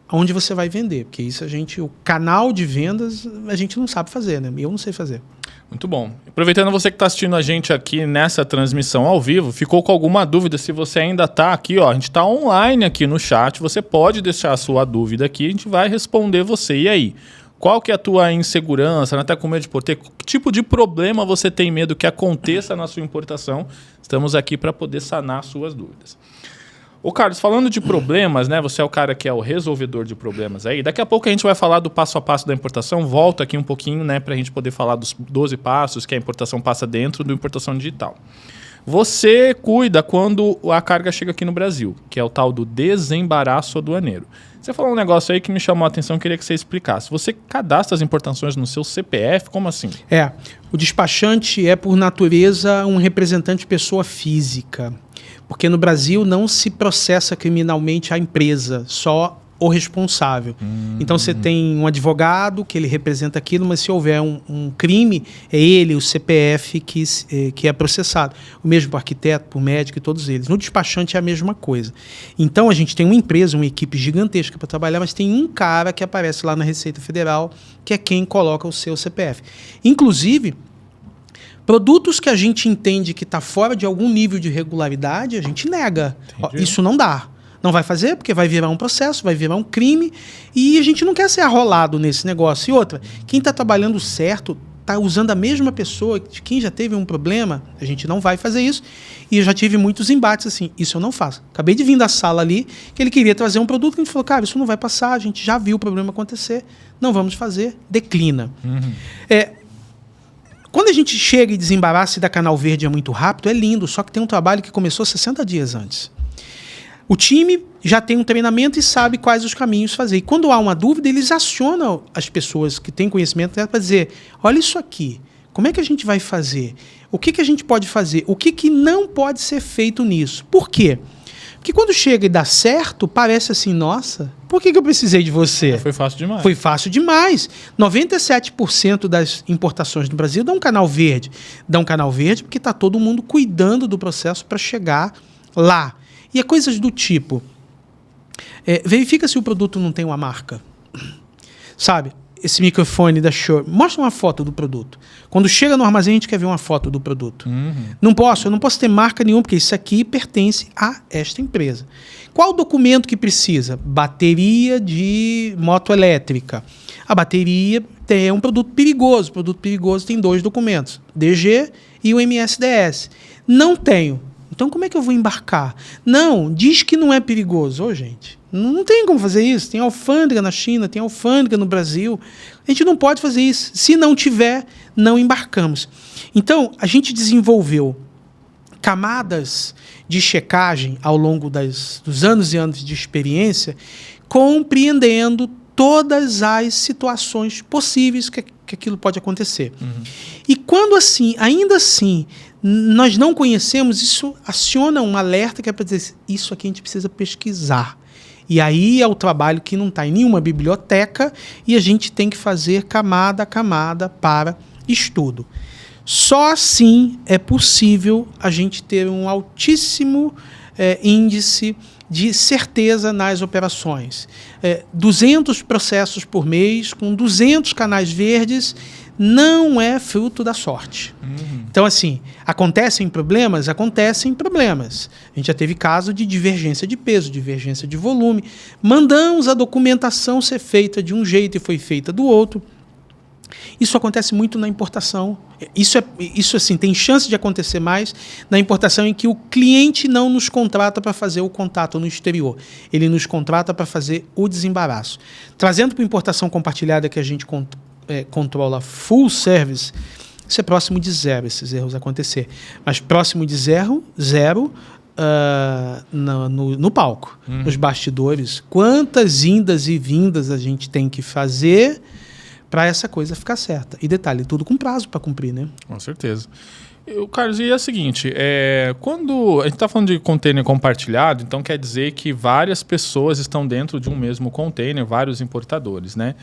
aonde você vai vender, porque isso o canal de vendas, a gente não sabe fazer, né? Eu não sei fazer. Muito bom. Aproveitando você que está assistindo a gente aqui nessa transmissão ao vivo, ficou com alguma dúvida, se você ainda está aqui, ó, a gente está online aqui no chat, você pode deixar a sua dúvida aqui, a gente vai responder você. E aí? Qual que é a tua insegurança? Não está com medo de importar? Que tipo de problema você tem medo que aconteça na sua importação? Estamos aqui para poder sanar suas dúvidas. Ô Carlos, falando de problemas, né? Você é o cara que é o resolvedor de problemas aí. Daqui a pouco a gente vai falar do passo a passo da importação. Volta aqui um pouquinho, né? Para a gente poder falar dos 12 passos que a importação passa dentro do importação digital. Você cuida quando a carga chega aqui no Brasil, que é o tal do desembaraço aduaneiro. Você falou um negócio aí que me chamou a atenção, queria que você explicasse. Você cadastra as importações no seu CPF? Como assim? O despachante é, por natureza, um representante de pessoa física. Porque no Brasil não se processa criminalmente a empresa, só o responsável. Então você tem um advogado que ele representa aquilo, mas se houver um crime, é ele, o CPF, que é processado. O mesmo para o arquiteto, para o médico e todos eles. No despachante é a mesma coisa. Então a gente tem uma empresa, uma equipe gigantesca para trabalhar, mas tem um cara que aparece lá na Receita Federal, que é quem coloca o seu CPF. Inclusive, produtos que a gente entende que está fora de algum nível de regularidade, a gente nega. Isso não dá. Não vai fazer porque vai virar um processo, vai virar um crime e a gente não quer ser arrolado nesse negócio. E outra, quem está trabalhando certo está usando a mesma pessoa, de quem já teve um problema, a gente não vai fazer isso. E eu já tive muitos embates assim, isso eu não faço. Acabei de vir da sala ali, que ele queria trazer um produto que a gente falou, cara, isso não vai passar, a gente já viu o problema acontecer, não vamos fazer, declina. Quando a gente chega e desembaraça e dá canal verde é muito rápido, é lindo, só que tem um trabalho que começou 60 dias antes. O time já tem um treinamento e sabe quais os caminhos fazer. E quando há uma dúvida, eles acionam as pessoas que têm conhecimento para dizer, olha isso aqui, como é que a gente vai fazer? O que a gente pode fazer? O que não pode ser feito nisso? Por quê? Porque quando chega e dá certo, parece assim, nossa, por que eu precisei de você? Foi fácil demais. Foi fácil demais. 97% das importações no Brasil dão um canal verde. Dão um canal verde porque está todo mundo cuidando do processo para chegar lá. E é coisas do tipo, verifica se o produto não tem uma marca. Sabe, esse microfone da Shure, mostra uma foto do produto. Quando chega no armazém, a gente quer ver uma foto do produto. Eu não posso ter marca nenhuma, porque isso aqui pertence a esta empresa. Qual o documento que precisa? Bateria de moto elétrica. A bateria é um produto perigoso. O produto perigoso tem 2 documentos, DG e o MSDS. Não tenho. Então, como é que eu vou embarcar? Não, diz que não é perigoso. Ô, gente, não tem como fazer isso. Tem alfândega na China, tem alfândega no Brasil. A gente não pode fazer isso. Se não tiver, não embarcamos. Então, a gente desenvolveu camadas de checagem ao longo dos anos e anos de experiência, compreendendo todas as situações possíveis que aquilo pode acontecer. E quando assim, ainda assim, nós não conhecemos, isso aciona um alerta que é para dizer, isso aqui a gente precisa pesquisar. E aí é o trabalho que não está em nenhuma biblioteca e a gente tem que fazer camada a camada para estudo. Só assim é possível a gente ter um altíssimo índice de certeza nas operações. 200 processos por mês, com 200 canais verdes, não é fruto da sorte. Então, assim, acontecem problemas? Acontecem problemas. A gente já teve caso de divergência de peso, divergência de volume. Mandamos a documentação ser feita de um jeito e foi feita do outro. Isso acontece muito na importação. Isso assim, tem chance de acontecer mais na importação em que o cliente não nos contrata para fazer o contato no exterior. Ele nos contrata para fazer o desembaraço. Trazendo para a importação compartilhada, que a gente controla full service, isso é próximo de zero, esses erros acontecer. Mas próximo de zero no palco, nos bastidores. Quantas indas e vindas a gente tem que fazer para essa coisa ficar certa. E detalhe, tudo com prazo para cumprir, né? Com certeza. Carlos, e é o seguinte, quando a gente está falando de container compartilhado, então quer dizer que várias pessoas estão dentro de um mesmo container, vários importadores, né?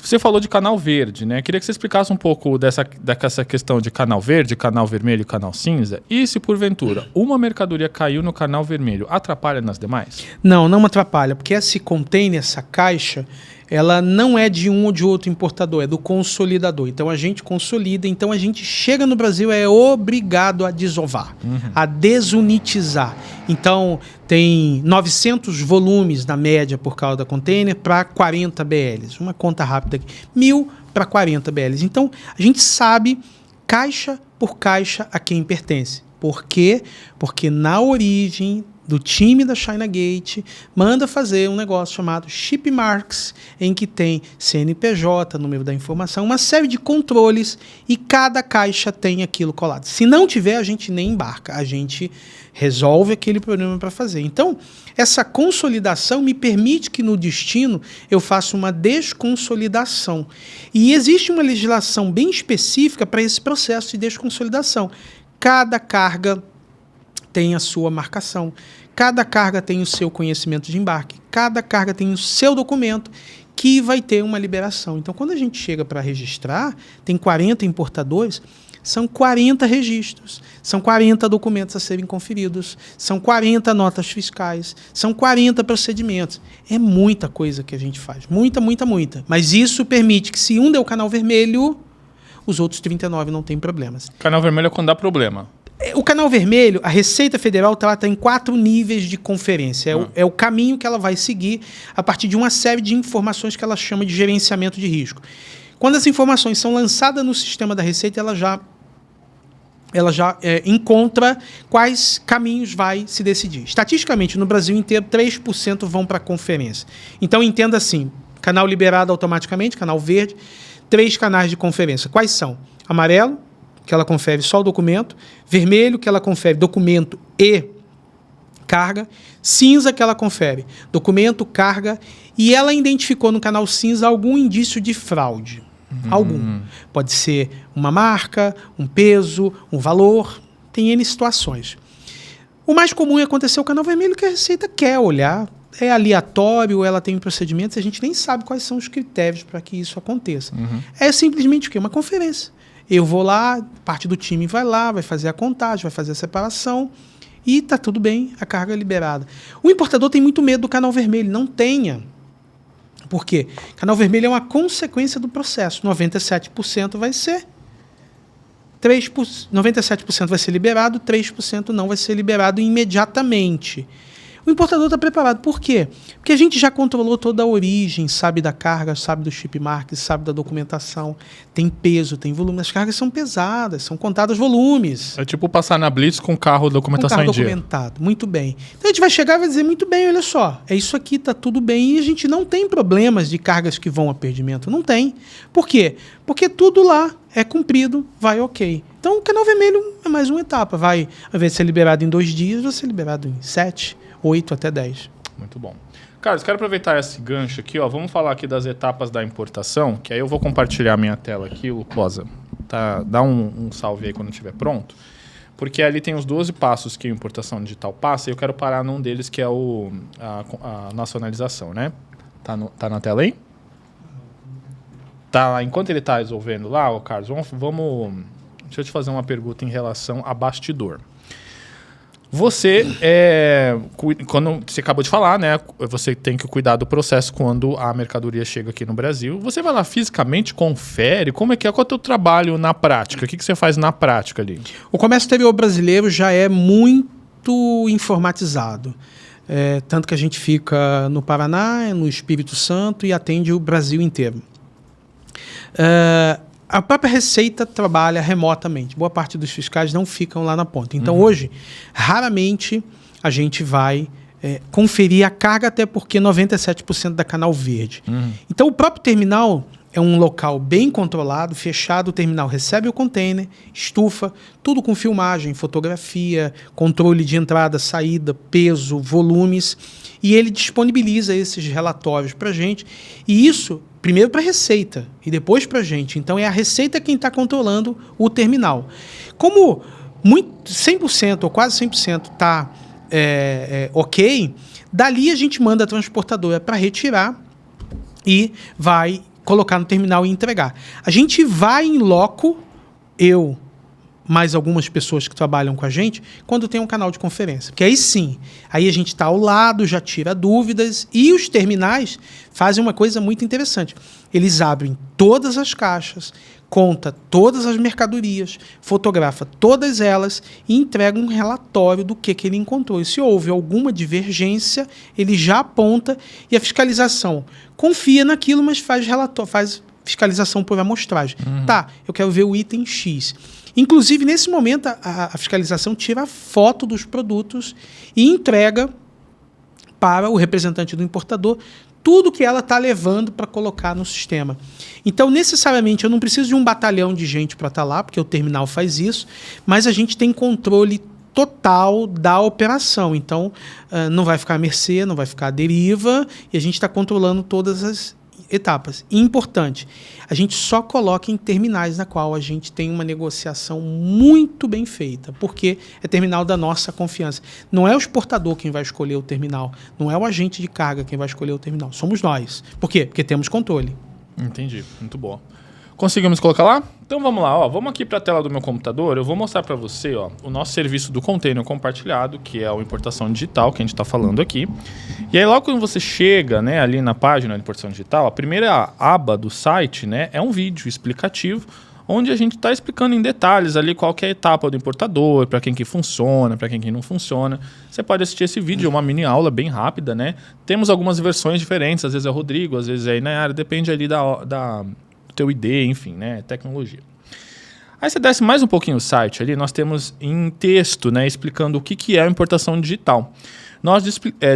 Você falou de canal verde, né? Queria que você explicasse um pouco dessa questão de canal verde, canal vermelho e canal cinza. E se, porventura, uma mercadoria caiu no canal vermelho, atrapalha nas demais? Não, não atrapalha, porque esse container, essa caixa, ela não é de um ou de outro importador, é do consolidador. Então a gente consolida, então a gente chega no Brasil, é obrigado a desovar, a desunitizar. Então tem 900 volumes na média por causa da container para 40 BLs. Uma conta rápida aqui, 1.000 para 40 BLs. Então a gente sabe caixa por caixa a quem pertence. Por quê? Porque na origem do time da China Gate, manda fazer um negócio chamado Ship Marks, em que tem CNPJ, número da informação, uma série de controles e cada caixa tem aquilo colado. Se não tiver, a gente nem embarca, a gente resolve aquele problema para fazer. Então, essa consolidação me permite que no destino eu faça uma desconsolidação. E existe uma legislação bem específica para esse processo de desconsolidação. Cada carga tem a sua marcação, cada carga tem o seu conhecimento de embarque, cada carga tem o seu documento que vai ter uma liberação. Então, quando a gente chega para registrar, tem 40 importadores, são 40 registros, são 40 documentos a serem conferidos, são 40 notas fiscais, são 40 procedimentos. É muita coisa que a gente faz, muita. Mas isso permite que, se um deu canal vermelho, os outros 39 não tem problemas. Canal vermelho é quando dá problema. O canal vermelho, a Receita Federal trata em 4 níveis de conferência. É o caminho que ela vai seguir a partir de uma série de informações que ela chama de gerenciamento de risco. Quando as informações são lançadas no sistema da Receita, ela já encontra quais caminhos vai se decidir. Estatisticamente, no Brasil inteiro, 3% vão para a conferência. Então, entenda assim, canal liberado automaticamente, canal verde, 3 canais de conferência. Quais são? Amarelo, que ela confere só o documento, vermelho, que ela confere documento e carga, cinza, que ela confere documento, carga, e ela identificou no canal cinza algum indício de fraude. Algum. Pode ser uma marca, um peso, um valor, tem N situações. O mais comum é acontecer o canal vermelho, que a Receita quer olhar, é aleatório, ela tem procedimentos, a gente nem sabe quais são os critérios para que isso aconteça. É simplesmente o quê? Uma conferência. Eu vou lá, parte do time vai lá, vai fazer a contagem, vai fazer a separação e está tudo bem, a carga é liberada. O importador tem muito medo do canal vermelho, não tenha. Por quê? Canal vermelho é uma consequência do processo. 97% vai ser 97% vai ser liberado, 3% não vai ser liberado imediatamente. O importador está preparado. Por quê? Porque a gente já controlou toda a origem, sabe da carga, sabe do chip mark, sabe da documentação, tem peso, tem volume. As cargas são pesadas, são contadas volumes. É tipo passar na Blitz com carro documentação em dia. Documentado, muito bem. Então a gente vai chegar e vai dizer, muito bem, olha só, é isso aqui, está tudo bem, e a gente não tem problemas de cargas que vão a perdimento. Não tem. Por quê? Porque tudo lá é cumprido, vai ok. Então o canal vermelho é mais uma etapa. Vai, ao invés de ser liberado em 2 dias, vai ser liberado em 7, 8 até 10. Muito bom. Carlos, quero aproveitar esse gancho aqui, ó. Vamos falar aqui das etapas da importação, que aí eu vou compartilhar minha tela aqui, Lucosa. Tá, dá um salve aí quando estiver pronto. porque ali tem os 12 passos que a importação digital passa, e eu quero parar num deles, que é a nacionalização, né? Tá na tela aí? Tá lá. Enquanto ele está resolvendo lá, Carlos, deixa eu te fazer uma pergunta em relação a bastidor. Você, quando você acabou de falar, né? Você tem que cuidar do processo quando a mercadoria chega aqui no Brasil. Você vai lá fisicamente, confere? Como é que é? Qual é o teu trabalho na prática? O que você faz na prática ali? O comércio exterior brasileiro já é muito informatizado. Tanto que a gente fica no Paraná, no Espírito Santo e atende o Brasil inteiro. A própria Receita trabalha remotamente. Boa parte dos fiscais não ficam lá na ponta. Então, hoje, raramente a gente vai conferir a carga, até porque 97% da Canal Verde. Então, o próprio terminal é um local bem controlado, fechado. O terminal recebe o container, estufa, tudo com filmagem, fotografia, controle de entrada, saída, peso, volumes. E ele disponibiliza esses relatórios para a gente. E isso, primeiro para a Receita e depois para a gente. Então, é a Receita quem está controlando o terminal. Como 100% ou quase 100% está ok, dali a gente manda a transportadora para retirar e vai colocar no terminal e entregar. A gente vai em loco, eu, mais algumas pessoas que trabalham com a gente, quando tem um canal de conferência. Porque aí sim, aí a gente está ao lado, já tira dúvidas, e os terminais fazem uma coisa muito interessante. Eles abrem todas as caixas, conta todas as mercadorias, fotografa todas elas e entrega um relatório do que ele encontrou. E se houve alguma divergência, ele já aponta, e a fiscalização confia naquilo, mas faz fiscalização por amostragem. Tá, eu quero ver o item X. Inclusive, nesse momento, a fiscalização tira a foto dos produtos e entrega para o representante do importador tudo que ela está levando para colocar no sistema. Então, necessariamente, eu não preciso de um batalhão de gente para estar lá, porque o terminal faz isso, mas a gente tem controle total da operação. Então, não vai ficar à mercê, não vai ficar à deriva, e a gente está controlando todas as etapas. E importante, a gente só coloca em terminais na qual a gente tem uma negociação muito bem feita, porque é terminal da nossa confiança. Não é o exportador quem vai escolher o terminal, não é o agente de carga quem vai escolher o terminal, somos nós. Por quê? Porque temos controle. Entendi, muito bom. Conseguimos colocar lá? Então vamos lá, ó. Vamos aqui para a tela do meu computador. Eu vou mostrar para você, ó, o nosso serviço do container compartilhado, que é a importação digital que a gente está falando aqui. E aí logo quando você chega, né, ali na página de importação digital, a primeira aba do site, né, é um vídeo explicativo, onde a gente está explicando em detalhes ali qual que é a etapa do importador, para quem que funciona, para quem que não funciona. Você pode assistir esse vídeo, é uma mini aula bem rápida, né? Temos algumas versões diferentes, às vezes é o Rodrigo, às vezes é a Inayara, depende ali do teu ID, enfim, né? Tecnologia. Aí você desce mais um pouquinho o site ali, nós temos em texto, né, explicando o que é a importação digital. Nós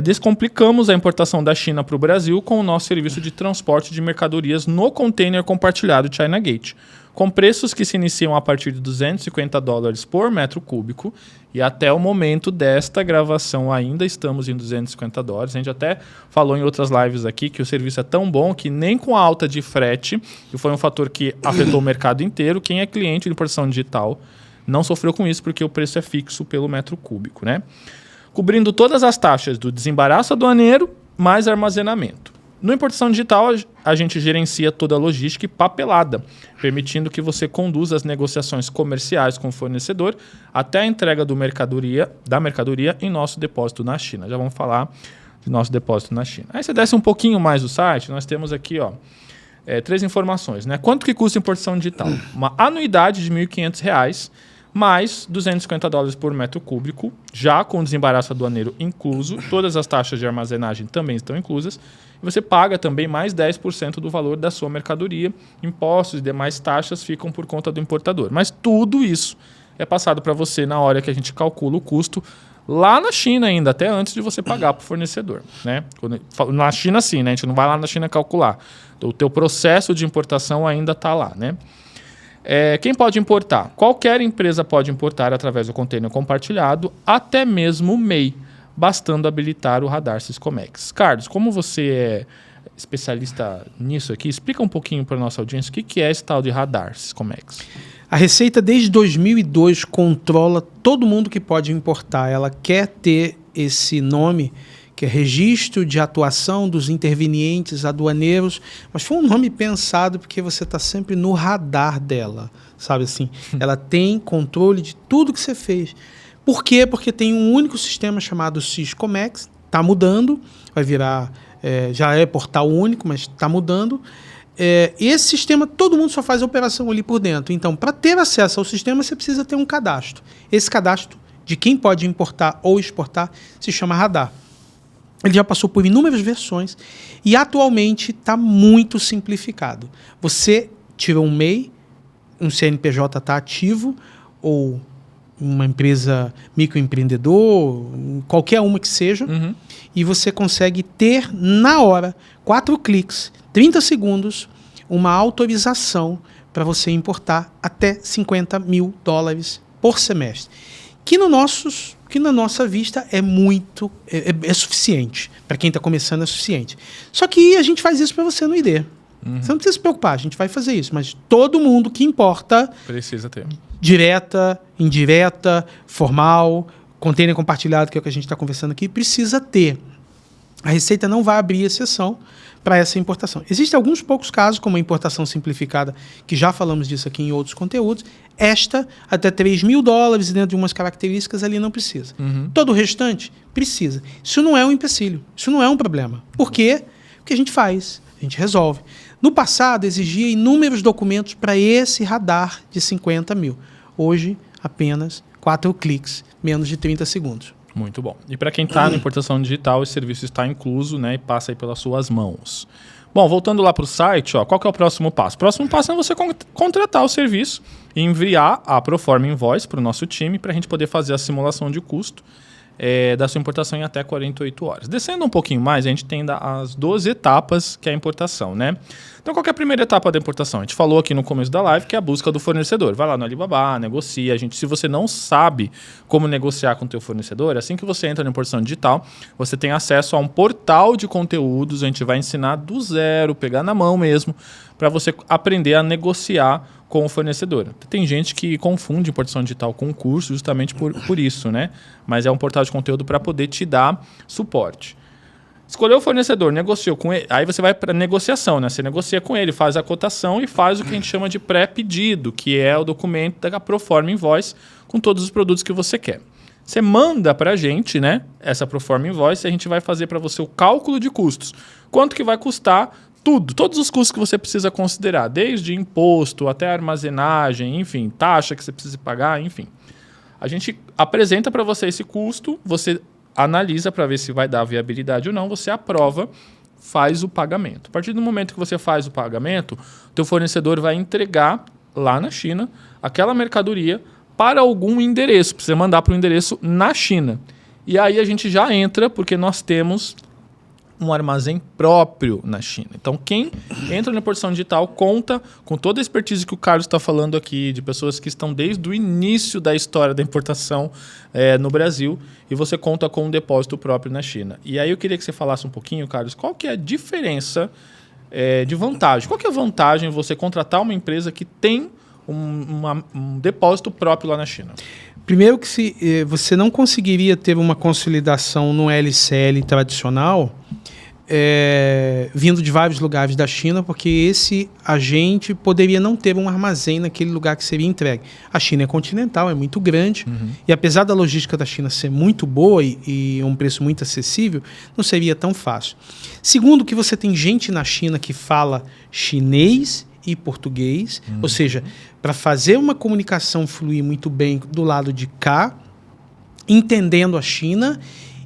descomplicamos a importação da China para o Brasil com o nosso serviço de transporte de mercadorias no container compartilhado China Gate, com preços que se iniciam a partir de $250 por metro cúbico, e até o momento desta gravação ainda estamos em $250. A gente até falou em outras lives aqui que o serviço é tão bom que nem com a alta de frete, que foi um fator que afetou o mercado inteiro, quem é cliente de importação digital não sofreu com isso, porque o preço é fixo pelo metro cúbico, né? Cobrindo todas as taxas do desembaraço aduaneiro mais armazenamento. No importação digital, a gente gerencia toda a logística e papelada, permitindo que você conduza as negociações comerciais com o fornecedor até a entrega da mercadoria em nosso depósito na China. Já vamos falar de nosso depósito na China. Aí você desce um pouquinho mais do site, nós temos aqui, ó, 3 informações, né? Quanto que custa a importação digital? Uma anuidade de R$ 1.500, mais $250 por metro cúbico, já com desembaraço aduaneiro incluso, todas as taxas de armazenagem também estão inclusas, e você paga também mais 10% do valor da sua mercadoria, impostos e demais taxas ficam por conta do importador. Mas tudo isso é passado para você na hora que a gente calcula o custo lá na China ainda, até antes de você pagar para o fornecedor, né? Na China sim, né? A gente não vai lá na China calcular. O teu processo de importação ainda está lá, né? Quem pode importar? Qualquer empresa pode importar através do container compartilhado, até mesmo o MEI, bastando habilitar o radar Siscomex. Carlos, como você é especialista nisso aqui, explica um pouquinho para a nossa audiência o que é esse tal de radar Siscomex. A Receita, desde 2002, controla todo mundo que pode importar. Ela quer ter esse nome, que é Registro de Atuação dos Intervenientes Aduaneiros, mas foi um nome pensado porque você está sempre no radar dela, sabe assim? Ela tem controle de tudo que você fez. Por quê? Porque tem um único sistema chamado Syscomex, está mudando, vai virar, já é portal único, mas está mudando. Esse sistema, todo mundo só faz a operação ali por dentro. Então, para ter acesso ao sistema, você precisa ter um cadastro. Esse cadastro de quem pode importar ou exportar se chama Radar. Ele já passou por inúmeras versões e atualmente está muito simplificado. Você tira um MEI, um CNPJ está ativo, ou uma empresa microempreendedor, qualquer uma que seja, e você consegue ter na hora, 4 cliques, 30 segundos, uma autorização para você importar até $50 mil por semestre. Que na nossa vista é suficiente. Para quem está começando é suficiente. Só que a gente faz isso para você no ID. Você não precisa se preocupar, a gente vai fazer isso. Mas todo mundo que importa... Precisa ter. Direta, indireta, formal, container compartilhado, que é o que a gente está conversando aqui, precisa ter. A Receita não vai abrir exceção para essa importação. Existem alguns poucos casos, como a importação simplificada, que já falamos disso aqui em outros conteúdos. Esta, até $3 mil, dentro de umas características, ali não precisa. Todo o restante, precisa. Isso não é um empecilho, isso não é um problema. Por quê? Porque a gente faz, a gente resolve. No passado, exigia inúmeros documentos para esse radar de 50 mil. Hoje, apenas 4 cliques, menos de 30 segundos. Muito bom. E para quem está na importação digital, esse serviço está incluso, né, e passa aí pelas suas mãos. Bom, voltando lá para o site, qual que é o próximo passo? O próximo passo é você contratar o serviço e enviar a Proforma Invoice para o nosso time para a gente poder fazer a simulação de custo da sua importação em até 48 horas. Descendo um pouquinho mais, a gente tem as 12 etapas que é a importação, né? Então, qual que é a primeira etapa da importação? A gente falou aqui no começo da live que é a busca do fornecedor. Vai lá no Alibaba, negocia. Se você não sabe como negociar com o teu fornecedor, assim que você entra na importação digital, você tem acesso a um portal de conteúdos. A gente vai ensinar do zero, pegar na mão mesmo, para você aprender a negociar com o fornecedor. Tem gente que confunde importação digital com curso justamente por isso, né? Mas é um portal de conteúdo para poder te dar suporte. Escolheu o fornecedor, negociou com ele, aí você vai para negociação, né? Você negocia com ele, faz a cotação e faz o que a gente chama de pré-pedido, que é o documento da Proforma Invoice com todos os produtos que você quer. Você manda para a gente, né, essa Proforma Invoice e a gente vai fazer para você o cálculo de custos. Quanto que vai custar tudo, todos os custos que você precisa considerar, desde imposto até armazenagem, enfim, taxa que você precisa pagar, enfim. A gente apresenta para você esse custo, você analisa para ver se vai dar viabilidade ou não, você aprova, faz o pagamento. A partir do momento que você faz o pagamento, o teu fornecedor vai entregar lá na China aquela mercadoria para algum endereço, para você mandar para o endereço na China. E aí a gente já entra, porque nós temos um armazém próprio na China. Então, quem entra na importação digital conta com toda a expertise que o Carlos está falando aqui, de pessoas que estão desde o início da história da importação no Brasil, e você conta com um depósito próprio na China. E aí eu queria que você falasse um pouquinho, Carlos, qual que é a diferença de vantagem? Qual que é a vantagem você contratar uma empresa que tem um depósito próprio lá na China? Primeiro que você não conseguiria ter uma consolidação no LCL tradicional vindo de vários lugares da China, porque esse agente poderia não ter um armazém naquele lugar que seria entregue. A China é continental, é muito grande, e apesar da logística da China ser muito boa e um preço muito acessível, não seria tão fácil. Segundo, que você tem gente na China que fala chinês e português, ou seja, para fazer uma comunicação fluir muito bem do lado de cá, entendendo a China,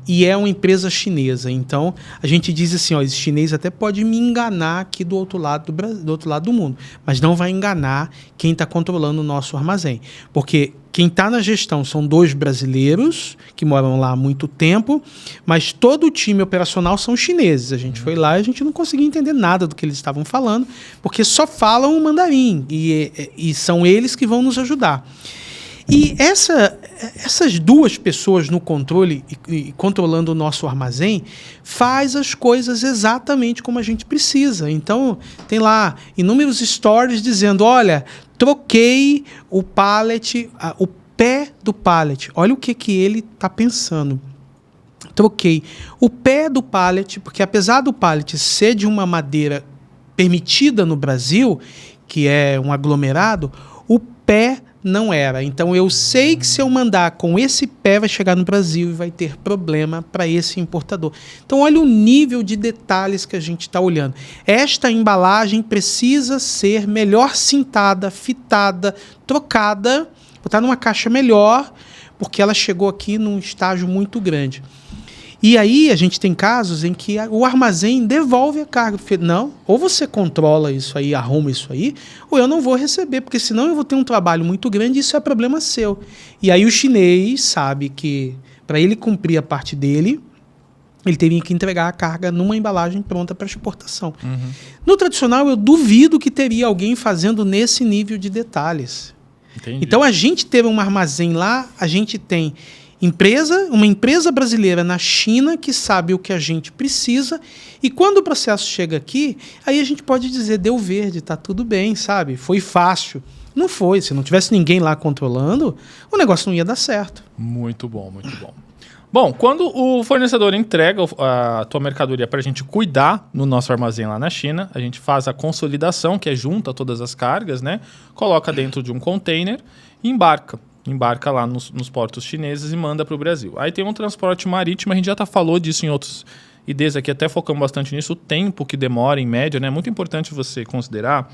e é uma empresa chinesa. Então, a gente diz assim, esse chinês até pode me enganar aqui do outro lado do mundo, mas não vai enganar quem está controlando o nosso armazém. Porque quem está na gestão são 2 brasileiros que moram lá há muito tempo, mas todo o time operacional são chineses. A gente foi lá e a gente não conseguia entender nada do que eles estavam falando, porque só falam o mandarim, e são eles que vão nos ajudar. E essas duas pessoas no controle e controlando o nosso armazém faz as coisas exatamente como a gente precisa. Então, tem lá inúmeros stories dizendo, olha, troquei o pallet, o pé do pallet. Olha o que ele está pensando. Troquei o pé do pallet, porque apesar do pallet ser de uma madeira permitida no Brasil, que é um aglomerado, o pé não era. Então eu sei que se eu mandar com esse pé vai chegar no Brasil e vai ter problema para esse importador. Então olha o nível de detalhes que a gente está olhando. Esta embalagem precisa ser melhor cintada, fitada, trocada, botar numa caixa melhor, porque ela chegou aqui num estágio muito grande. E aí a gente tem casos em que o armazém devolve a carga. Não, ou você controla isso aí, arruma isso aí, ou eu não vou receber, porque senão eu vou ter um trabalho muito grande e isso é problema seu. E aí o chinês sabe que para ele cumprir a parte dele, ele teria que entregar a carga numa embalagem pronta para exportação. Uhum. No tradicional, eu duvido que teria alguém fazendo nesse nível de detalhes. Entendi. Então a gente ter um armazém lá, a gente tem uma empresa brasileira na China que sabe o que a gente precisa, e quando o processo chega aqui, aí a gente pode dizer, deu verde, tá tudo bem, sabe? Foi fácil. Não foi, se não tivesse ninguém lá controlando, o negócio não ia dar certo. Muito bom, muito bom. Bom, quando o fornecedor entrega a tua mercadoria para a gente cuidar no nosso armazém lá na China, a gente faz a consolidação, que é junta todas as cargas, né? Coloca dentro de um container e embarca lá nos portos chineses e manda para o Brasil. Aí tem um transporte marítimo, a gente já falou disso em outros IDs aqui, até focamos bastante nisso, o tempo que demora em média, né? É muito importante você considerar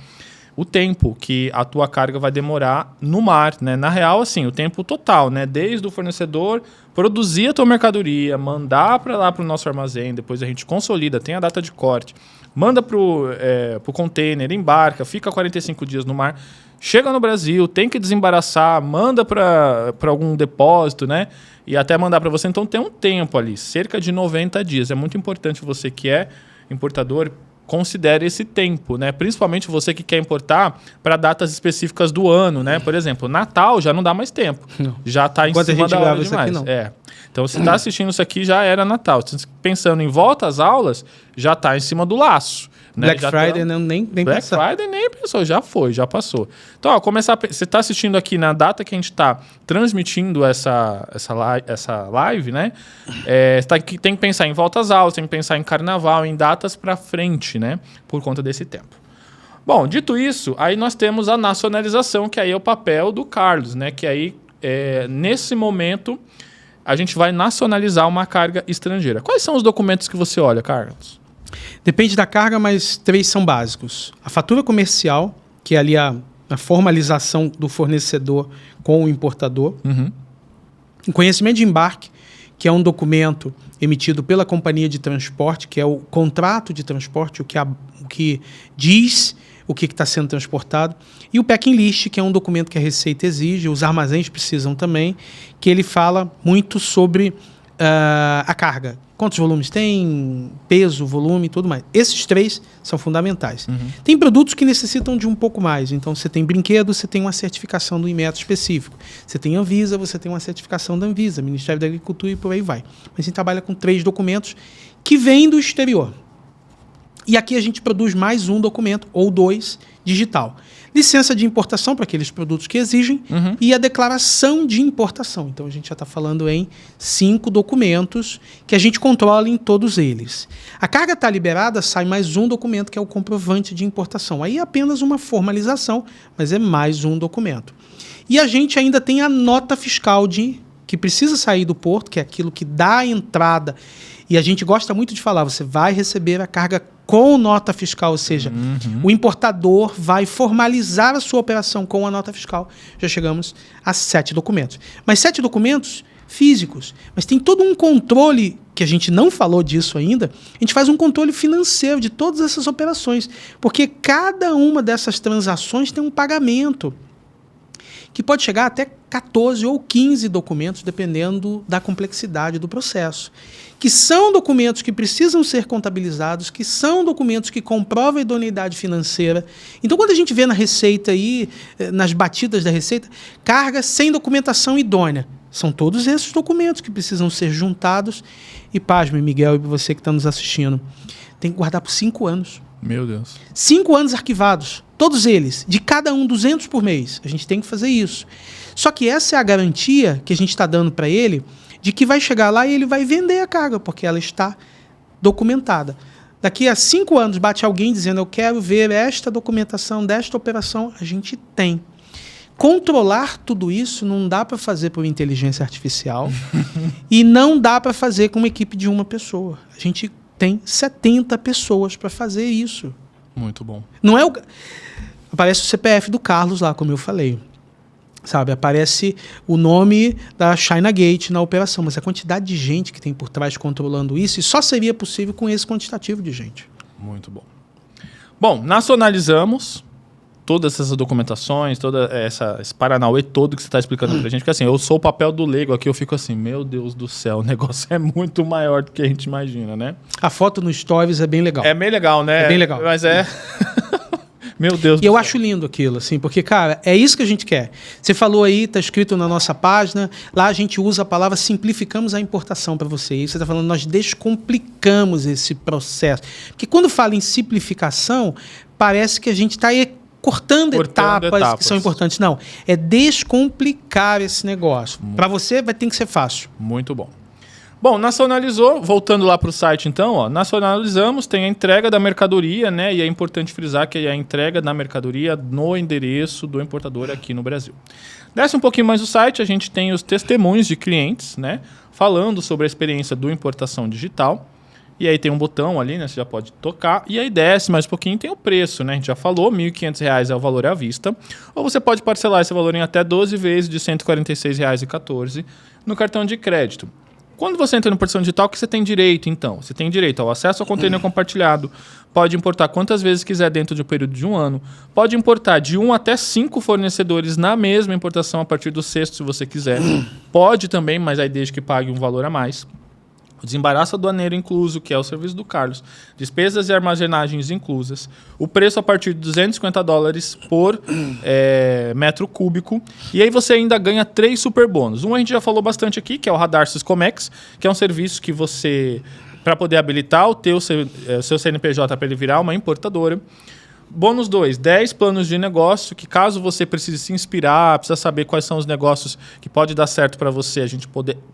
o tempo que a tua carga vai demorar no mar, né? Na real, assim, o tempo total, né? Desde o fornecedor produzir a tua mercadoria, mandar para lá para o nosso armazém, depois a gente consolida, tem a data de corte, manda para o container, embarca, fica 45 dias no mar, chega no Brasil, tem que desembaraçar, manda para algum depósito, né? E até mandar para você. Então tem um tempo ali, cerca de 90 dias. É muito importante você que é importador, considere esse tempo, né? Principalmente você que quer importar para datas específicas do ano, né? Por exemplo, Natal já não dá mais tempo. Não. Já está em cima da hora demais. Aqui, não. Então, se está assistindo isso aqui, já era Natal. Pensando em volta às aulas, já está em cima do laço. Né? Black Friday nem Black Friday nem pensou, já foi, já passou. Então, você está assistindo aqui na data que a gente está transmitindo essa live, né? Tem que pensar em volta às aulas, tem que pensar em carnaval, em datas para frente, né? Por conta desse tempo. Bom, dito isso, aí nós temos a nacionalização, que aí é o papel do Carlos, né? Que aí, nesse momento, a gente vai nacionalizar uma carga estrangeira. Quais são os documentos que você olha, Carlos? Depende da carga, mas 3 são básicos. A fatura comercial, que é ali a formalização do fornecedor com o importador. Uhum. O conhecimento de embarque, que é um documento emitido pela companhia de transporte, que é o contrato de transporte, o que diz o que está sendo transportado. E o packing list, que é um documento que a Receita exige, os armazéns precisam também, que ele fala muito sobre a carga. Quantos volumes tem, peso, volume e tudo mais. Esses 3 são fundamentais. Uhum. Tem produtos que necessitam de um pouco mais. Então, você tem brinquedo, você tem uma certificação do Inmetro específico. Você tem Anvisa, você tem uma certificação da Anvisa, Ministério da Agricultura e por aí vai. Mas a gente trabalha com 3 documentos que vêm do exterior. E aqui a gente produz mais um documento, ou 2, digital. Licença de importação para aqueles produtos que exigem e a declaração de importação. Então, a gente já está falando em 5 documentos que a gente controla em todos eles. A carga está liberada, sai mais um documento que é o comprovante de importação. Aí é apenas uma formalização, mas é mais um documento. E a gente ainda tem a nota fiscal que precisa sair do porto, que é aquilo que dá a entrada. E a gente gosta muito de falar, você vai receber a carga com nota fiscal, ou seja, o importador vai formalizar a sua operação com a nota fiscal. Já chegamos a 7 documentos. Mas 7 documentos físicos. Mas tem todo um controle, que a gente não falou disso ainda, a gente faz um controle financeiro de todas essas operações, porque cada uma dessas transações tem um pagamento, que pode chegar até 14 ou 15 documentos, dependendo da complexidade do processo. Que são documentos que precisam ser contabilizados, que são documentos que comprovam a idoneidade financeira. Então, quando a gente vê na Receita aí, nas batidas da Receita, carga sem documentação idônea. São todos esses documentos que precisam ser juntados. E pasme, Miguel, e você que está nos assistindo, tem que guardar por 5 anos. Meu Deus. 5 anos arquivados, todos eles, de cada um 200 por mês. A gente tem que fazer isso. Só que essa é a garantia que a gente está dando para ele de que vai chegar lá e ele vai vender a carga, porque ela está documentada. Daqui a 5 anos bate alguém dizendo eu quero ver esta documentação desta operação, a gente tem. Controlar tudo isso não dá para fazer por inteligência artificial e não dá para fazer com uma equipe de uma pessoa. A gente tem 70 pessoas para fazer isso. Muito bom. Não é aparece o CPF do Carlos lá, como eu falei. Sabe, aparece o nome da China Gate na operação, mas a quantidade de gente que tem por trás controlando isso, e só seria possível com esse quantitativo de gente. Muito bom. Bom, nacionalizamos todas essas documentações, esse paranauê todo que você está explicando pra gente, porque assim, eu sou o papel do leigo aqui, eu fico assim, meu Deus do céu, o negócio é muito maior do que a gente imagina, né? A foto no Stories é bem legal. É bem legal, né? É bem legal. Mas é... Meu Deus do E eu céu. acho lindo aquilo, assim, porque, cara, é isso que a gente quer. Você falou aí, tá escrito na nossa página, lá a gente usa a palavra simplificamos a importação para você. E você está falando, nós descomplicamos esse processo. Porque quando fala em simplificação, parece que a gente está cortando etapas que são importantes. Não, é descomplicar esse negócio. Para você vai ter que ser fácil. Muito bom. Bom, nacionalizou, voltando lá para o site então, ó, nacionalizamos, tem a entrega da mercadoria, né? E é importante frisar que é a entrega da mercadoria no endereço do importador aqui no Brasil. Desce um pouquinho mais o site, a gente tem os testemunhos de clientes, né? Falando sobre a experiência do importação digital. E aí tem um botão ali, né? Você já pode tocar. E aí desce mais um pouquinho, tem o preço, né? A gente já falou, R$ 1.500 é o valor à vista. Ou você pode parcelar esse valor em até 12 vezes de R$ 146,14 no cartão de crédito. Quando você entra no importação digital, o que você tem direito, então? Você tem direito ao acesso ao container compartilhado, pode importar quantas vezes quiser dentro de um período de 1 ano, pode importar de 1 até 5 fornecedores na mesma importação a partir do 6º, se você quiser. Pode também, mas aí desde que pague um valor a mais. O desembaraço aduaneiro incluso, que é o serviço do Carlos, despesas e armazenagens inclusas, o preço a partir de $250 por metro cúbico, e aí você ainda ganha 3 super bônus. Um a gente já falou bastante aqui, que é o Radar Syscomex, que é um serviço que você, para poder habilitar o seu CNPJ para ele virar uma importadora. Bônus 2, 10 planos de negócio, que caso você precise se inspirar, precisa saber quais são os negócios que pode dar certo para você, a gente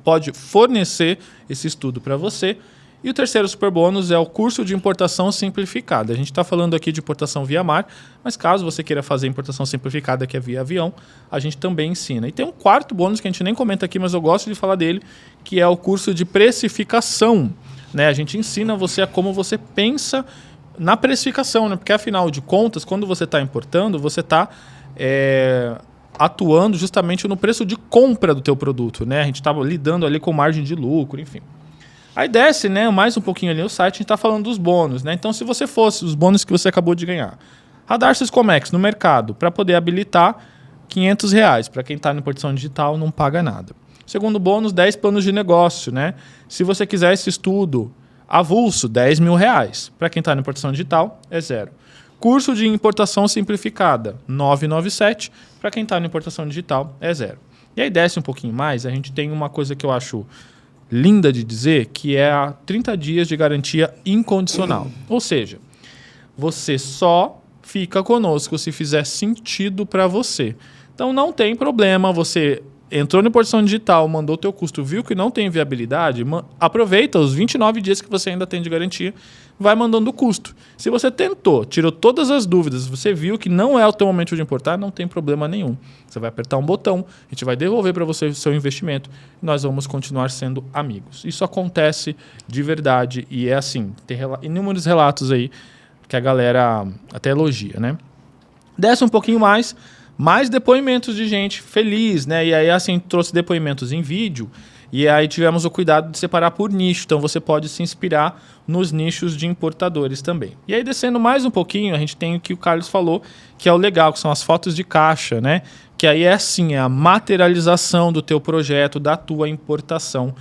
pode fornecer esse estudo para você. E o terceiro super bônus é o curso de importação simplificada. A gente está falando aqui de importação via mar, mas caso você queira fazer importação simplificada, que é via avião, a gente também ensina. E tem um quarto bônus que a gente nem comenta aqui, mas eu gosto de falar dele, que é o curso de precificação, né? A gente ensina você a como você pensa na precificação, né? Porque afinal de contas, quando você está importando, você está atuando justamente no preço de compra do teu produto, né? A gente está lidando ali com margem de lucro, enfim. Aí desce, né, mais um pouquinho ali no site, a gente está falando dos bônus, né? Então, se você fosse os bônus que você acabou de ganhar, Radar Syscomex no mercado, para poder habilitar, R$500. Para quem está na importação digital, não paga nada. Segundo bônus, 10 planos de negócio, né? Se você quiser esse estudo avulso, R$10.000. Para quem está na importação digital, é 0. Curso de importação simplificada, R$997. Para quem está na importação digital, é 0. E aí desce um pouquinho mais, a gente tem uma coisa que eu acho linda de dizer, que é a 30 dias de garantia incondicional. Ou seja, você só fica conosco se fizer sentido para você. Então não tem problema, você entrou na importação digital, mandou o teu custo, viu que não tem viabilidade, aproveita os 29 dias que você ainda tem de garantia, vai mandando o custo. Se você tentou, tirou todas as dúvidas, você viu que não é o teu momento de importar, não tem problema nenhum. Você vai apertar um botão, a gente vai devolver para você o seu investimento e nós vamos continuar sendo amigos. Isso acontece de verdade e é assim, tem inúmeros relatos aí que a galera até elogia, né? Desce um pouquinho mais depoimentos de gente feliz, né? E aí, assim, trouxe depoimentos em vídeo e aí tivemos o cuidado de separar por nicho. Então, você pode se inspirar nos nichos de importadores também. E aí, descendo mais um pouquinho, a gente tem o que o Carlos falou, que é o legal, que são as fotos de caixa, né? Que aí é assim, é a materialização do teu projeto, da tua importação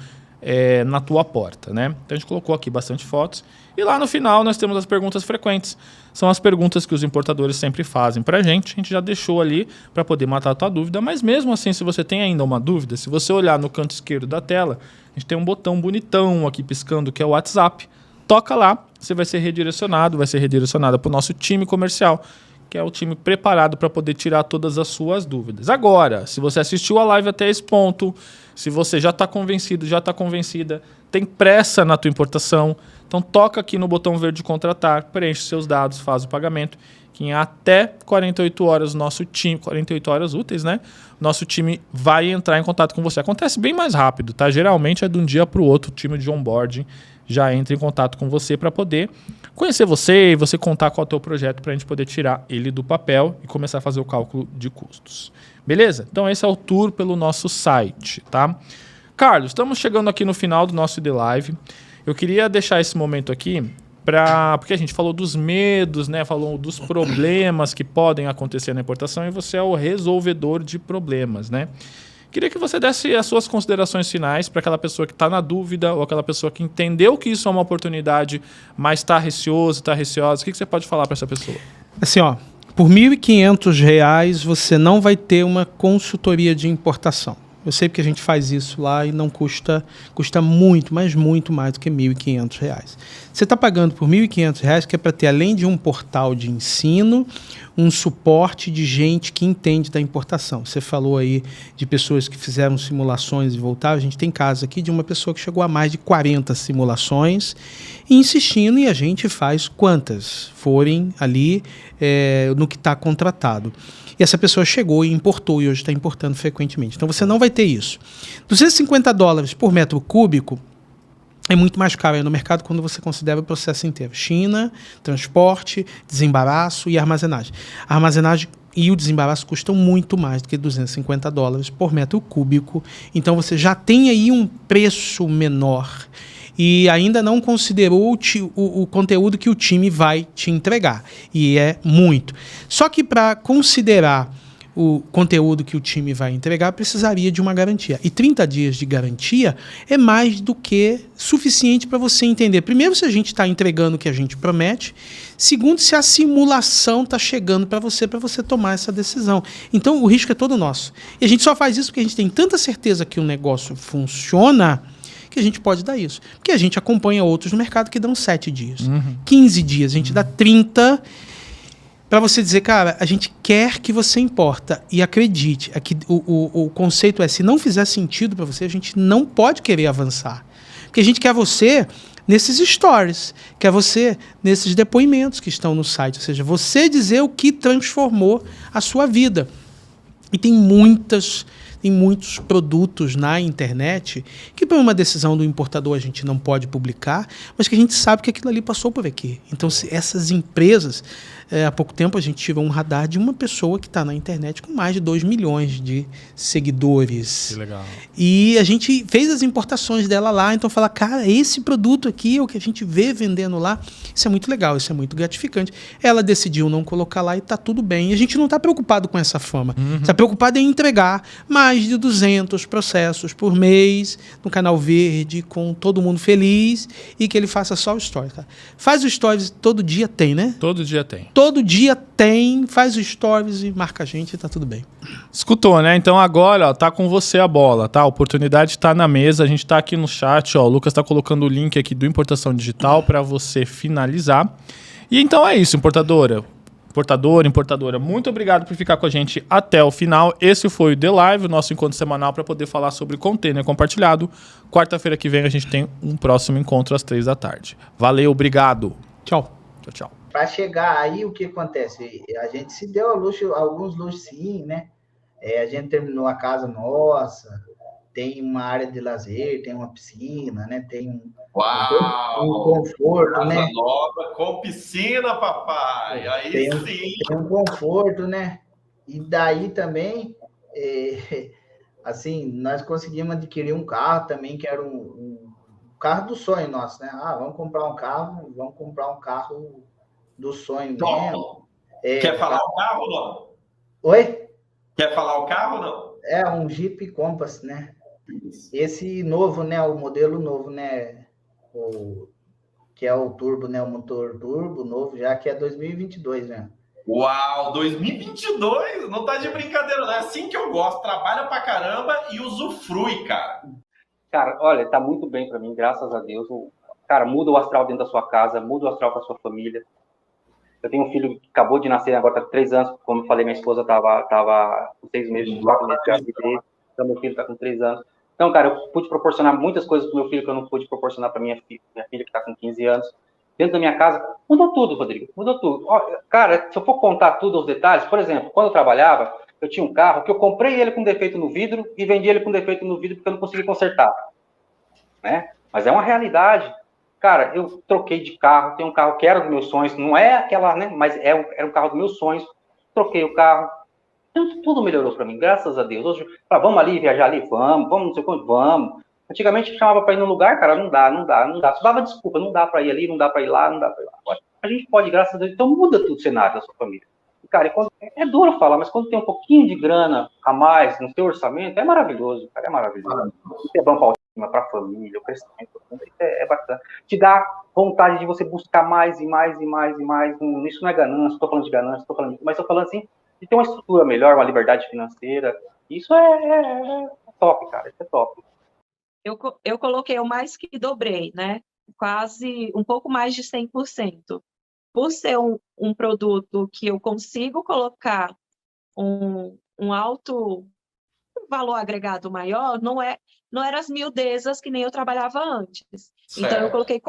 na tua porta, né? Então a gente colocou aqui bastante fotos. E lá no final nós temos as perguntas frequentes. São as perguntas que os importadores sempre fazem pra gente. A gente já deixou ali para poder matar a tua dúvida. Mas mesmo assim, se você tem ainda uma dúvida, se você olhar no canto esquerdo da tela, a gente tem um botão bonitão aqui piscando que é o WhatsApp. Toca lá, você vai ser redirecionada para o nosso time comercial, que é o time preparado para poder tirar todas as suas dúvidas. Agora, se você assistiu a live até esse ponto, se você já está convencido, já está convencida, tem pressa na tua importação, então toca aqui no botão verde contratar, preenche seus dados, faz o pagamento, que em até 48 horas nosso time, 48 horas úteis, né? Nosso time vai entrar em contato com você. Acontece bem mais rápido, tá? Geralmente é de um dia para o outro, o time de onboarding já entra em contato com você para poder conhecer você e você contar qual é o teu projeto para a gente poder tirar ele do papel e começar a fazer o cálculo de custos. Beleza? Então esse é o tour pelo nosso site, tá? Carlos, estamos chegando aqui no final do nosso ID Live. Eu queria deixar esse momento aqui porque a gente falou dos medos, né? Falou dos problemas que podem acontecer na importação e você é o resolvedor de problemas, né? Queria que você desse as suas considerações finais para aquela pessoa que está na dúvida ou aquela pessoa que entendeu que isso é uma oportunidade, mas está receoso, está receosa. O que você pode falar para essa pessoa? Assim, ó, por R$ 1.500 você não vai ter uma consultoria de importação. Eu sei porque a gente faz isso lá e não custa muito, mas muito mais do que R$ 1.500. Você está pagando por R$ 1.500 que é para ter, além de um portal de ensino, um suporte de gente que entende da importação. Você falou aí de pessoas que fizeram simulações e voltaram. A gente tem casos aqui de uma pessoa que chegou a mais de 40 simulações insistindo, e a gente faz quantas forem ali no que está contratado. E essa pessoa chegou e importou e hoje está importando frequentemente. Então você não vai ter isso. $250 por metro cúbico é muito mais caro aí no mercado quando você considera o processo inteiro. China, transporte, desembaraço e armazenagem. A armazenagem e o desembaraço custam muito mais do que $250 por metro cúbico. Então você já tem aí um preço menor e ainda não considerou o conteúdo que o time vai te entregar. E é muito. Só que para considerar o conteúdo que o time vai entregar, precisaria de uma garantia. E 30 dias de garantia é mais do que suficiente para você entender. Primeiro, se a gente está entregando o que a gente promete. Segundo, se a simulação está chegando para você tomar essa decisão. Então, o risco é todo nosso. E a gente só faz isso porque a gente tem tanta certeza que o negócio funciona que a gente pode dar isso. Porque a gente acompanha outros no mercado que dão 7 dias, 15 dias, a gente dá 30 para você dizer, cara, a gente quer que você importa. E acredite, aqui, o conceito é, se não fizer sentido para você, a gente não pode querer avançar. Porque a gente quer você nesses stories, quer você nesses depoimentos que estão no site. Ou seja, você dizer o que transformou a sua vida. E tem muitos produtos na internet que, por uma decisão do importador, a gente não pode publicar, mas que a gente sabe que aquilo ali passou por aqui. Então, se essas empresas... há pouco tempo a gente tirou um radar de uma pessoa que está na internet com mais de 2 milhões de seguidores. Que legal. E a gente fez as importações dela lá, então fala, cara, esse produto aqui é o que a gente vê vendendo lá. Isso é muito legal, isso é muito gratificante. Ela decidiu não colocar lá e está tudo bem. E a gente não está preocupado com essa fama. Está preocupado em entregar mais de 200 processos por mês no Canal Verde, com todo mundo feliz, e que ele faça só o stories. Tá? Faz o stories todo dia, tem, né? Todo dia tem. Todo dia tem, faz o stories e marca a gente e tá tudo bem. Escutou, né? Então agora, ó, tá com você a bola, tá? A oportunidade tá na mesa, a gente tá aqui no chat, ó, o Lucas tá colocando o link aqui do Importação Digital para você finalizar. E então é isso, importadora, muito obrigado por ficar com a gente até o final. Esse foi o The Live, o nosso encontro semanal para poder falar sobre container compartilhado. Quarta-feira que vem a gente tem um próximo encontro às 15h. Valeu, obrigado. Tchau. Tchau, tchau. Para chegar aí, o que acontece? A gente se deu alguns luxos sim, né? A gente terminou a casa nossa, tem uma área de lazer, tem uma piscina, né? Tem um conforto, casa né? nova com piscina, papai. Aí sim. Tem um conforto, né? E daí também, assim, nós conseguimos adquirir um carro também, que era um carro do sonho nosso, né? Vamos comprar um carro do sonho mesmo. Quer falar o carro ou não? Oi? Quer falar o carro ou não? É um Jeep Compass, né? Esse novo, né, o modelo novo, né, que é o turbo, né, o motor turbo novo, já que é 2022, né? Uau, 2022? Não tá de brincadeira, não. É assim que eu gosto. Trabalha pra caramba e usufrui, cara. Cara, olha, tá muito bem para mim, graças a Deus. Cara, muda o astral dentro da sua casa, muda o astral com a sua família. Eu tenho um filho que acabou de nascer, agora tá com 3 anos. Como eu falei, minha esposa tava com 6 meses, 4 meses de gravidez. Então, meu filho tá com 3 anos. Então, cara, eu pude proporcionar muitas coisas pro meu filho que eu não pude proporcionar para minha filha que tá com 15 anos. Dentro da minha casa, mudou tudo, Rodrigo, mudou tudo. Ó, cara, se eu for contar tudo os detalhes, por exemplo, quando eu trabalhava, eu tinha um carro que eu comprei ele com defeito no vidro e vendi ele com defeito no vidro porque eu não consegui consertar, né? Mas é uma realidade. Cara, eu troquei de carro, tenho um carro que era dos meus sonhos, não é aquela, né? Mas era um carro dos meus sonhos. Troquei o carro, tudo melhorou para mim, graças a Deus. Hoje, vamos ali, viajar ali, vamos, não sei quanto, vamos. Antigamente chamava para ir no lugar, cara, não dá. Só dava desculpa, não dá para ir ali, não dá para ir lá, não dá para ir lá. Agora, a gente pode, graças a Deus, então muda tudo o cenário da sua família. E, cara, é duro falar, mas quando tem um pouquinho de grana a mais no seu orçamento, é maravilhoso, cara, é maravilhoso. Isso é bom para a família, o crescimento, é bacana. Te dá vontade de você buscar mais e mais e mais e mais. Isso não é ganância, estou falando de ganância, mas estou falando assim, de ter uma estrutura melhor, uma liberdade financeira. Isso é top, cara, isso é top. Eu coloquei, eu mais que dobrei, né? Quase um pouco mais de 100%. Por ser um produto que eu consigo colocar um alto valor agregado maior, não era as miudezas que nem eu trabalhava antes. Certo. Então, eu coloquei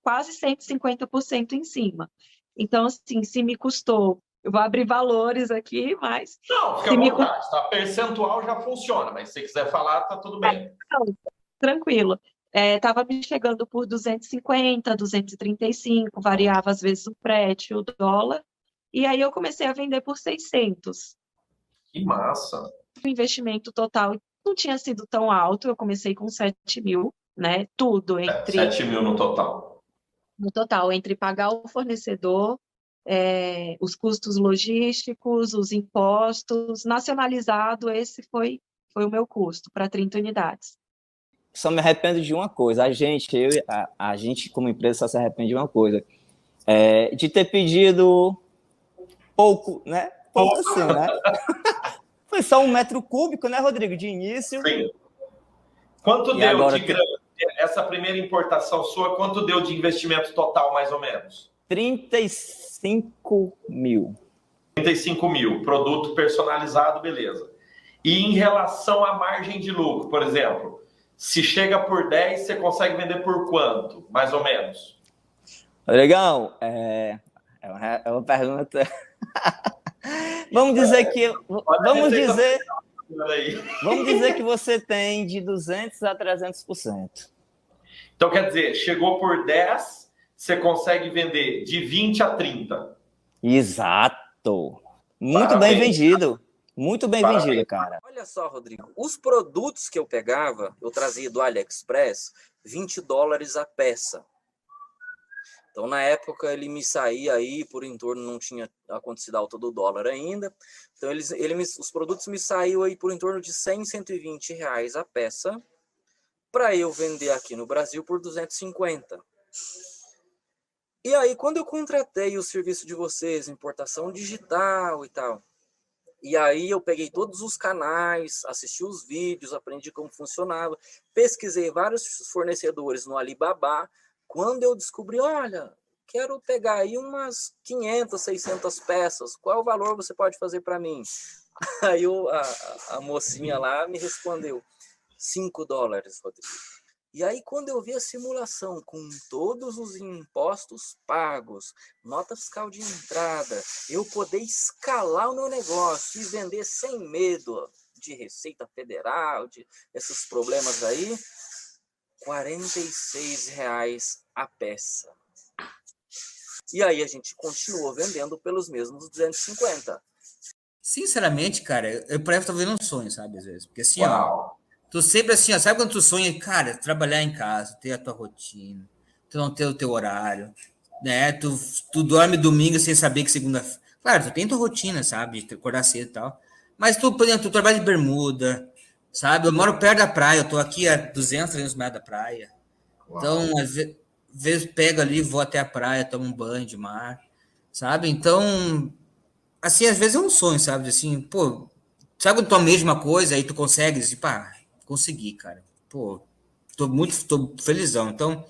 quase 150% em cima. Então, assim, se me custou, eu vou abrir valores aqui, mas... Não, fica à vontade, tá? Percentual já funciona, mas se você quiser falar, tá tudo bem. Não, tranquilo. Estava me chegando por 250, 235, variava às vezes o frete, o dólar, e aí eu comecei a vender por 600. Que massa! O investimento total não tinha sido tão alto, eu comecei com 7 mil, né? Tudo entre... 7 mil no total. No total, entre pagar o fornecedor, os custos logísticos, os impostos, nacionalizado, esse foi o meu custo para 30 unidades. Só me arrependo de uma coisa. A gente como empresa só se arrepende de uma coisa. De ter pedido pouco, né? Pouco assim, né? Foi só 1 metro cúbico, né, Rodrigo? De início. Sim. Quanto E deu agora de grana? Essa primeira importação sua, quanto deu de investimento total, mais ou menos? 35 mil. 35 mil. Produto personalizado, beleza. E em relação à margem de lucro, por exemplo, se chega por 10, você consegue vender por quanto, mais ou menos? Rodrigão, é uma pergunta... Vamos dizer que você tem de 200% a 300%. Então, quer dizer, chegou por 10, você consegue vender de 20 a 30. Exato. Muito bem vendido. Muito bem vendido, cara. Olha só, Rodrigo, os produtos que eu pegava, eu trazia do AliExpress, $20 a peça. Então, na época, ele me saía aí por em torno, não tinha acontecido a alta do dólar ainda. Então, os produtos me saíam aí por em torno de 100, 120 reais a peça, para eu vender aqui no Brasil por 250. E aí, quando eu contratei o serviço de vocês, importação digital e tal, e aí eu peguei todos os canais, assisti os vídeos, aprendi como funcionava, pesquisei vários fornecedores no Alibaba. Quando eu descobri, olha, quero pegar aí umas 500, 600 peças, qual o valor você pode fazer para mim? Aí a mocinha lá me respondeu, $5, Rodrigo. E aí, quando eu vi a simulação com todos os impostos pagos, nota fiscal de entrada, eu poder escalar o meu negócio e vender sem medo de Receita Federal, de esses problemas aí, R$46 a peça. E aí a gente continuou vendendo pelos mesmos 250. Sinceramente, cara, eu parece que tô vendo um sonho, sabe, às vezes. Porque assim, Uau. ó, tu sempre assim, ó, sabe quando tu sonha, cara, trabalhar em casa, ter a tua rotina, tu não ter o teu horário, né? Tu dorme domingo sem saber que segunda... Claro, tu tem tua rotina, sabe, de acordar cedo e tal. Mas tu, por exemplo, tu trabalha de bermuda, sabe? Eu moro perto da praia, eu tô aqui a 200, 300 metros da praia. Então, às vezes pego ali, vou até a praia, tomo um banho de mar, sabe? Então, assim, às vezes é um sonho, sabe? Assim, pô, sabe quando tu almeja uma coisa, aí tu consegue, assim, pá, consegui, cara. Pô, tô felizão. Então,